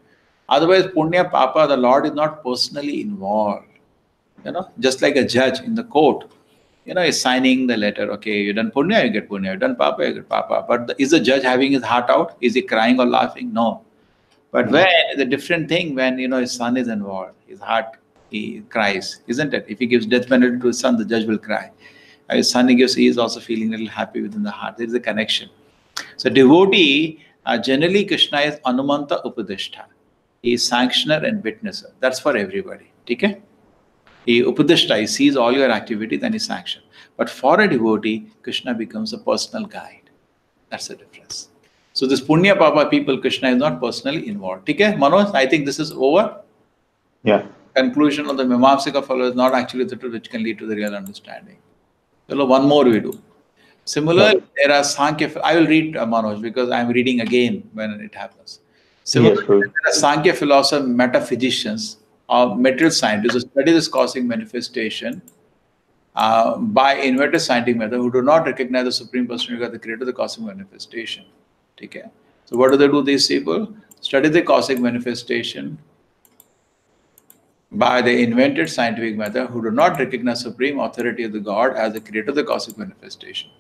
Otherwise, Punya Papa, the Lord is not personally involved. Just like a judge in the court, is signing the letter. Okay, you done punya, you get punya. You done papa, you get papa. But is the judge having his heart out? Is he crying or laughing? No. But when the different thing when his son is involved, his heart he cries, isn't it? If he gives death penalty to his son, the judge will cry. His son he is also feeling a little happy within the heart. There is a connection. So devotee generally Krishna is Anumanta Upadishta. He is sanctioner and witnesser. That's for everybody. Okay? He Upadishta, he sees all your activities and he sanctions. But for a devotee, Krishna becomes a personal guide. That's the difference. So this Punya Papa people, Krishna is not personally involved. Okay, Manoj, I think this is over. Yeah. Conclusion of the Mimamsaka follow is not actually the truth which can lead to the real understanding. So one more we do. Similarly, there are Sankhya, I will read Manoj because I am reading again when it happens. Similarly, there are Sankhya philosophers, metaphysicians, or material scientists who study this cosmic manifestation by inverted scientific method who do not recognize the Supreme Personality, the creator of the cosmic manifestation. Okay? So what do? These people study the cosmic manifestation by the invented scientific method, who do not recognize supreme authority of the God as the creator of the cosmic manifestation.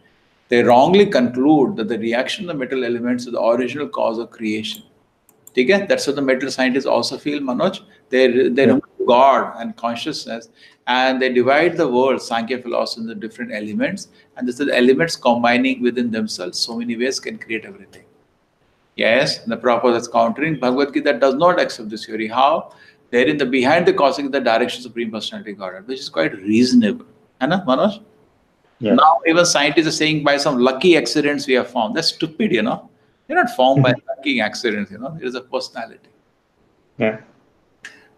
They wrongly conclude that the reaction of the metal elements is the original cause of creation. Okay? That's what the metal scientists also feel, Manoj. They remove God and consciousness, and they divide the world, Sankhya philosophy, into different elements, and this is the elements combining within themselves so many ways can create everything. Yes, the Prabhupada is countering. Bhagavad Gita does not accept this theory. How? There in the behind the cosmic, the direction of Supreme Personality Godhead, which is quite reasonable. Anna, Manoj? Yes. Now even scientists are saying by some lucky accidents we have found. That's stupid, you know. They're not formed by lucky accidents, you know. There is a personality. Yeah.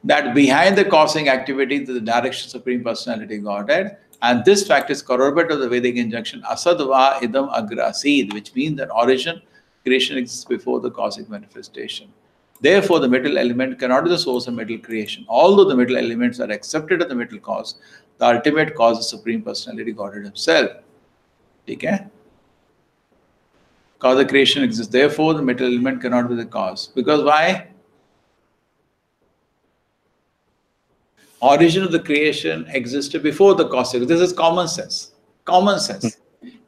That behind the cosmic activity is the direction of Supreme Personality Godhead. And this fact is corroborated of the Vedic injunction, Asadva idam agrasid, which means that origin, creation exists before the cosmic manifestation. Therefore, the metal element cannot be the source of metal creation. Although the metal elements are accepted as the metal cause, the ultimate cause is Supreme Personality Godhead himself. Okay? Cause of creation exists. Therefore, the metal element cannot be the cause. Because why? Origin of the creation existed before the cosmic. This is common sense. Common sense.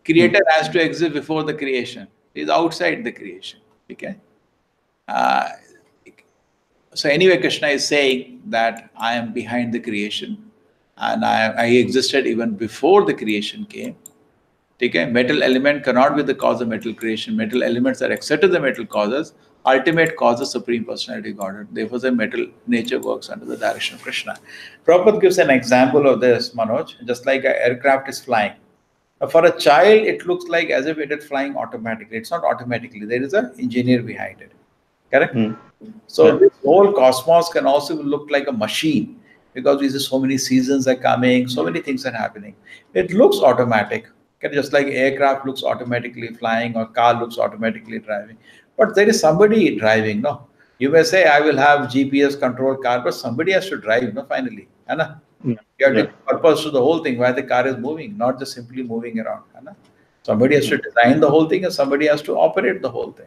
Creator has to exist before the creation. It is outside the creation. Okay? So anyway, Krishna is saying that I am behind the creation and I existed even before the creation came. Okay? Metal element cannot be the cause of metal creation. Metal elements are accepted the metal causes. Ultimate cause is Supreme Personality Godhead. Therefore, the metal nature works under the direction of Krishna. Prabhupada gives an example of this, Manoj, just like an aircraft is flying. For a child, it looks like as if it is flying automatically. It's not automatically. There is an engineer behind it. Correct? So this whole cosmos can also look like a machine because we see so many seasons are coming, so many things are happening. It looks automatic. Okay? Just like aircraft looks automatically flying or car looks automatically driving. But there is somebody driving, no? You may say, I will have GPS controlled car, but somebody has to drive, no, finally. Anna? You have to give purpose to the whole thing, why the car is moving, not just simply moving around. Anna? Somebody has to design the whole thing and somebody has to operate the whole thing.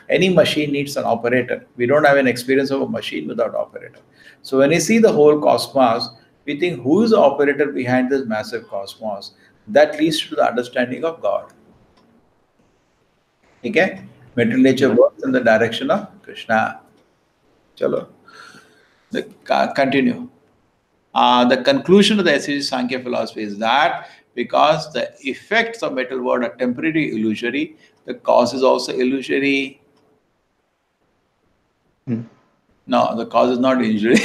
Any machine needs an operator. We don't have an experience of a machine without operator. So when you see the whole cosmos, we think who is the operator behind this massive cosmos? That leads to the understanding of God. Okay? Metal nature works in the direction of Krishna. Chalo. Continue. The conclusion of the SCG Sankhya philosophy is that because the effects of metal world are temporary, illusory, the cause is also illusory. No, the cause is not illusory.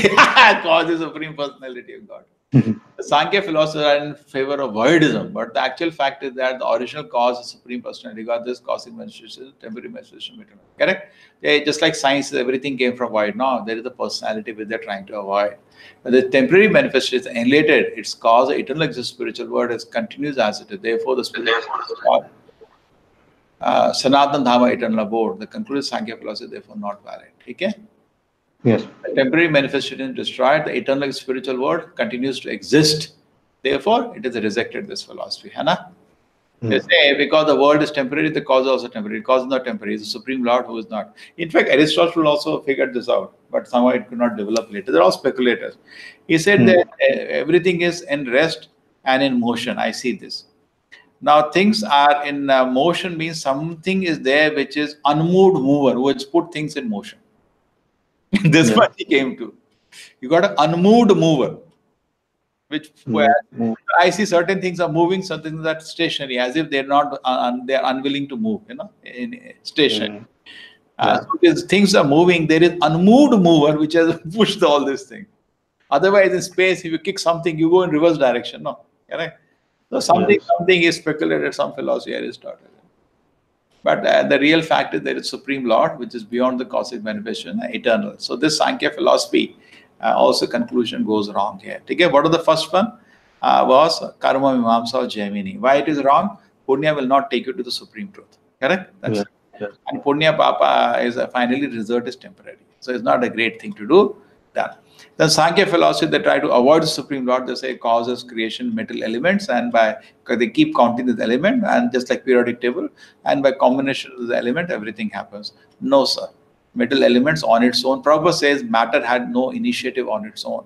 Cause is Supreme Personality of God. The Sankhya philosophers are in favor of voidism, but the actual fact is that the original cause is Supreme Personality of God. This cosmic manifestation, temporary manifestation, correct? Just like science, everything came from void. No, there is a personality which they're trying to avoid. But the temporary manifestation is elated. Its cause, the eternal existence, spiritual world, is continues as it is. Therefore, the spiritual God, Sanatana Dhamma, eternal abode. The concluded Sankhya philosophy is therefore not valid. Okay? Yes. The temporary manifestation is destroyed, the eternal spiritual world continues to exist. Therefore, it is rejected, this philosophy. Hana? They say because the world is temporary, the cause is also temporary. The cause is not temporary, it's the Supreme Lord who is not. In fact, Aristotle also figured this out, but somehow it could not develop later. They're all speculators. He said that everything is in rest and in motion. I see this. Now, things are in motion means something is there which is unmoved mover, which put things in motion. This is what he came to. You got an unmoved mover, which I see certain things are moving, certain things are stationary, as if they're not, they're unwilling to move, you know, in station. So these things are moving, there is unmoved mover which has pushed all this thing. Otherwise, in space, if you kick something, you go in reverse direction, no? Correct? So something is speculated, some philosophy, Aristotle. But the real fact is there is Supreme Lord, which is beyond the cosmic manifestation, eternal. So this Sankhya philosophy, also conclusion goes wrong here. Okay, what was the first one? Was Karma Mimamsa or Jaimini. Why it is wrong? Punya will not take you to the supreme truth. Correct? That's it. And Punya Papa is finally result is temporary. So it's not a great thing to do. Done. Then Sankhya philosophy, they try to avoid the Supreme Lord. They say causes, creation, metal elements, and because they keep counting this element, and just like periodic table, and by combination of the element, everything happens. No, sir. Metal elements on its own. Prabhupada says matter had no initiative on its own.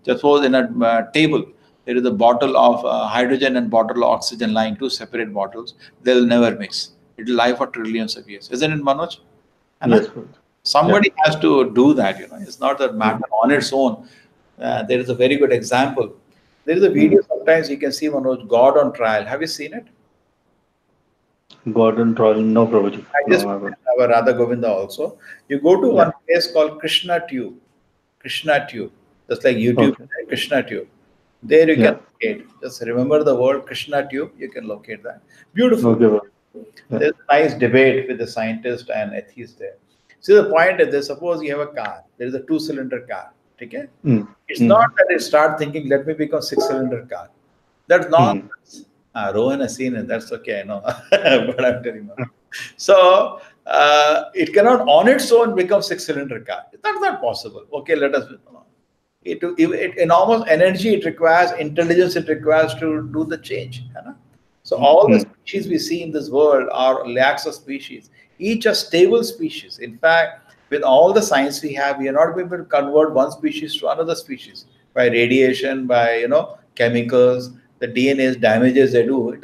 Suppose in a table, there is a bottle of hydrogen and bottle of oxygen lying, two separate bottles. They'll never mix. It will lie for trillions of years. Isn't it, Manoj? Yes, Somebody has to do that, It's not that matter on its own. There is a very good example. There is a video sometimes you can see, Manoj, God on Trial. Have you seen it? God on Trial, no, Prabhuji. I just have a Radha Govinda also. You go to one place called Krishna Tube. Krishna Tube. Just like YouTube, right? Krishna Tube. There you can locate. Just remember the word Krishna Tube, you can locate that. Beautiful. There's a nice debate with the scientist and atheist there. See, the point is that suppose you have a car, there is a 2-cylinder car. Okay? It's not that you start thinking, let me become 6-cylinder car. That's nonsense. Rohan has seen it, that's okay, I know. But I'm telling you. So, it cannot on its own become 6-cylinder car. That's not possible. Okay, let us. Enormous energy it requires, intelligence it requires to do the change. So all the species we see in this world are lakhs of species. Each are stable species. In fact, with all the science we have, we are not able to convert one species to another species by radiation, by chemicals, the DNA's damages they do.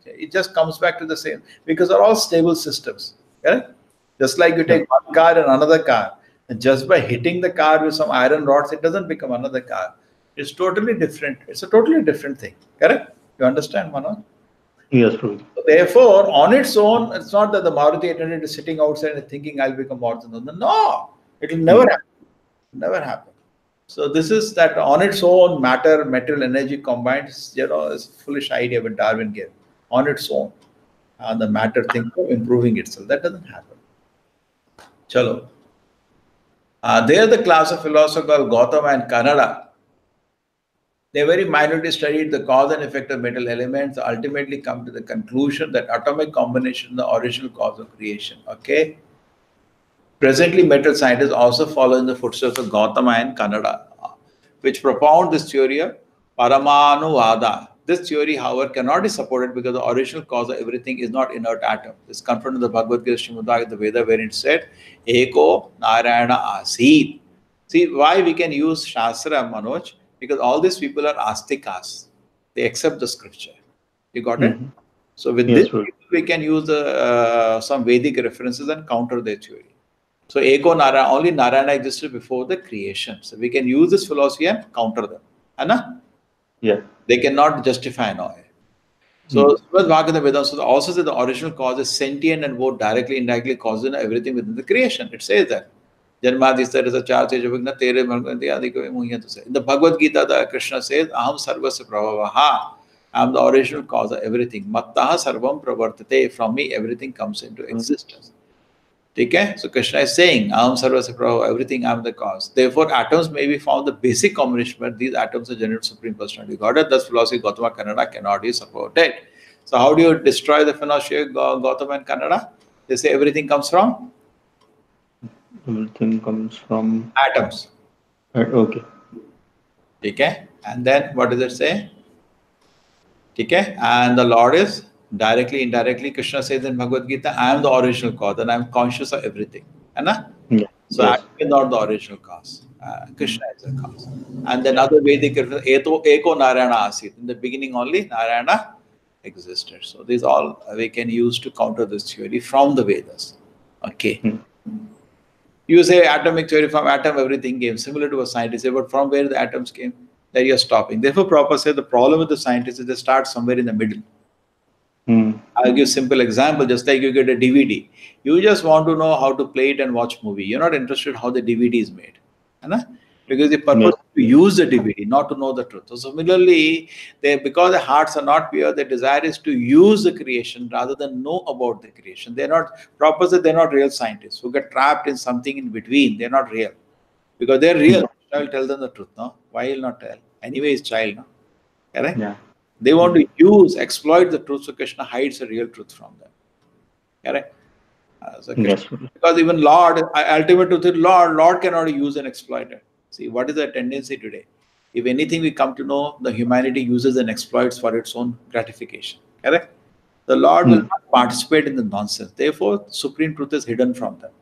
It just comes back to the same because they're all stable systems. Correct? Just like you take one car and another car, and just by hitting the car with some iron rods, it doesn't become another car. It's totally different. It's a totally different thing. Correct? You understand, Manoj? Yes, Prabhuji. So therefore, on its own, it's not that the Maruti 800 is sitting outside and thinking I'll become Maruti. No, it will never happen. Never happen. So this is that on its own, matter, material, energy combined, is a foolish idea when Darwin gave. On its own, and the matter thinks of improving itself. That doesn't happen. Chalo. They are the class of philosophers called Gautama and Kannada. They very minutely studied the cause and effect of metal elements, ultimately come to the conclusion that atomic combination is the original cause of creation. Okay. Presently, metal scientists also follow in the footsteps of Gautama and Kannada, which propound this theory of Paramanuvada. This theory, however, cannot be supported because the original cause of everything is not inert atom. This is confirmed in the Bhagavad Gita Srimad the Veda, wherein it said, Eko Narayana Asit. See, why we can use Shastra, Manoj? Because all these people are astikas. They accept the scripture. You got it? So with this, we can use some Vedic references and counter their theory. So Eko Narayana, only Narayana existed before the creation. So we can use this philosophy and counter them. Anna? Yeah. They cannot justify now. So Bhagavad Vedanta also says the original cause is sentient and both directly and indirectly causes everything within the creation. It says that. In the Bhagavad Gita, the Krishna says, Aham sarvasya prabhavaha. I am the original cause of everything. Mattaha sarvam pravartate. From me, everything comes into existence. Okay? So Krishna is saying, Aham sarvasya prabhavaha, everything I am the cause. Therefore, atoms may be found the basic combination, but these atoms are generated Supreme Personality Godhead. Thus, philosophy Gautama Kannada cannot be supported. So, how do you destroy the philosophy of Gautama and Kannada? They say everything comes from? Everything comes from atoms. Okay. Okay. And then what does it say? Okay. And the Lord is directly, indirectly. Krishna says in Bhagavad Gita, I am the original cause and I am conscious of everything. Yeah. So I am not the original cause. Krishna is the cause. And then other Vedic reference, Eko Narayana Asit. In the beginning only, Narayana existed. So these all we can use to counter this theory from the Vedas. Okay. You say atomic theory, from atom everything came, similar to a scientist say, but from where the atoms came, there you're stopping. Therefore, Prabhupada said the problem with the scientists is they start somewhere in the middle. I'll give a simple example, just like you get a DVD. You just want to know how to play it and watch movie. You're not interested how the DVD is made. Because the purpose is to use the DVD, not to know the truth. So similarly, because their hearts are not pure, their desire is to use the creation rather than know about the creation. They're not, Prabhupada said they're not real scientists who get trapped in something in between. They're not real. Because they're real, I will tell them the truth. No? Why will not tell? Anyway, it's child. No? Correct? Yeah. They want to exploit the truth, so Krishna hides the real truth from them. Correct? So Krishna, because even Lord, ultimate truth is Lord cannot use and exploit it. See, what is the tendency today? If anything we come to know, the humanity uses and exploits for its own gratification. Correct? The Lord will not participate in the nonsense. Therefore, supreme truth is hidden from them.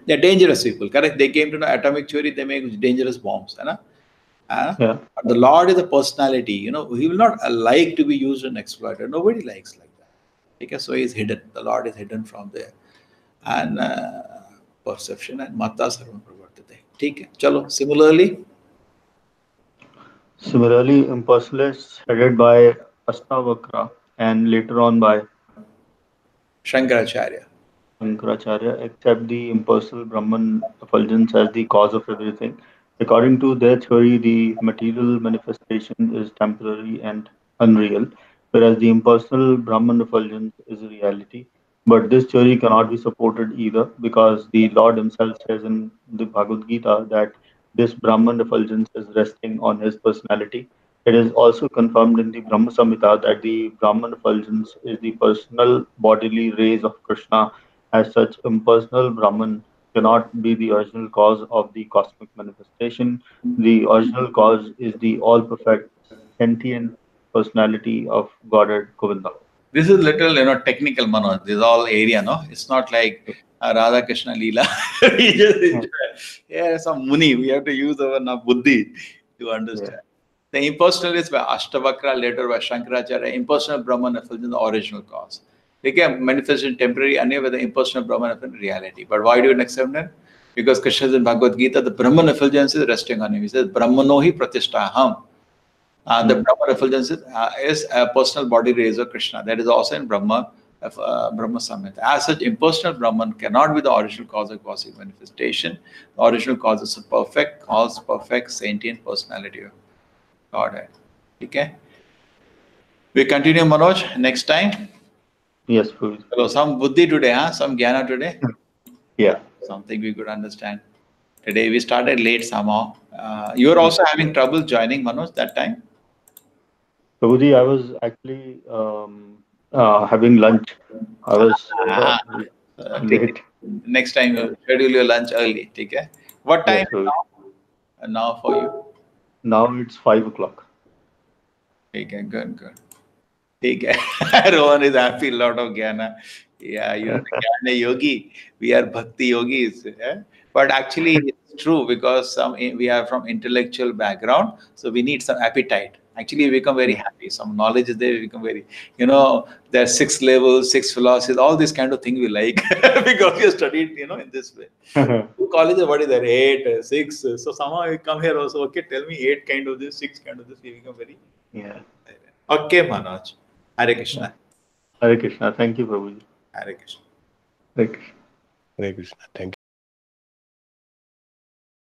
They're dangerous people. Correct? They came to know atomic theory, they make dangerous bombs. Yeah. The Lord is a personality. He will not like to be used and exploited. Nobody likes like that. Okay? So he is hidden. The Lord is hidden from there. And perception and matta sarvam pravartate. Okay? Chalo. Similarly, impersonalists headed by Astavakra and later on by Shankaracharya. accept the impersonal Brahman effulgence as the cause of everything. According to their theory, the material manifestation is temporary and unreal, whereas the impersonal Brahman effulgence is a reality. But this theory cannot be supported either because the Lord himself says in the Bhagavad Gita that this Brahman effulgence is resting on his personality. It is also confirmed in the Brahma Samhita that the Brahman effulgence is the personal bodily rays of Krishna. As such, impersonal Brahman cannot be the original cause of the cosmic manifestation. The original cause is the all perfect sentient personality of Godhead Govinda. This is little, technical, Manoj. This is all area, no? It's not like Radha Krishna Leela. We just enjoy. Some muni. We have to use our buddhi to understand. The impersonal is by Ashtavakra, later by Shankaracharya. Impersonal Brahman effulgence, the original cause. They can manifest in temporary, anyway, the impersonal Brahman effulgence reality. But why do you accept that? Because Krishna says in Bhagavad Gita, the Brahman effulgence is resting on him. He says, Brahmano hi pratishtaham. The Brahma effulgence is a personal body rays of Krishna. That is also in Brahma Samhita. As such, impersonal Brahman cannot be the original cause of cosmic manifestation. The original cause is a perfect sentient personality of Godhead. Okay? We continue, Manoj, next time. Yes, Prabhuji. So some buddhi today, some jnana today. Yeah. Something we could understand. Today we started late somehow. You were also having trouble joining, Manoj, that time? Prabhuji, I was actually having lunch. I was late. Next time you schedule your lunch early. Okay? What time Yes, Prabhuji. now for you? Now it's 5 o'clock. Okay, good. Okay. Rohan is happy, lot of jnana. Yeah, the jnana yogi. We are bhakti yogis. But actually, it's true because we are from intellectual background, so we need some appetite. Actually, we become very happy. Some knowledge is there, we become very, there are 6 levels, 6 philosophies, all this kind of thing we like because we studied, in this way. Colleges, what is there? 8, 6. So somehow we come here also, okay, tell me 8 kind of this, 6 kind of this, we become very. Yeah. Okay, Manoj. Hare Krishna. Hare Krishna. Thank you, Prabhuji. Hare Krishna. Hare Krishna. Hare Krishna. Thank you.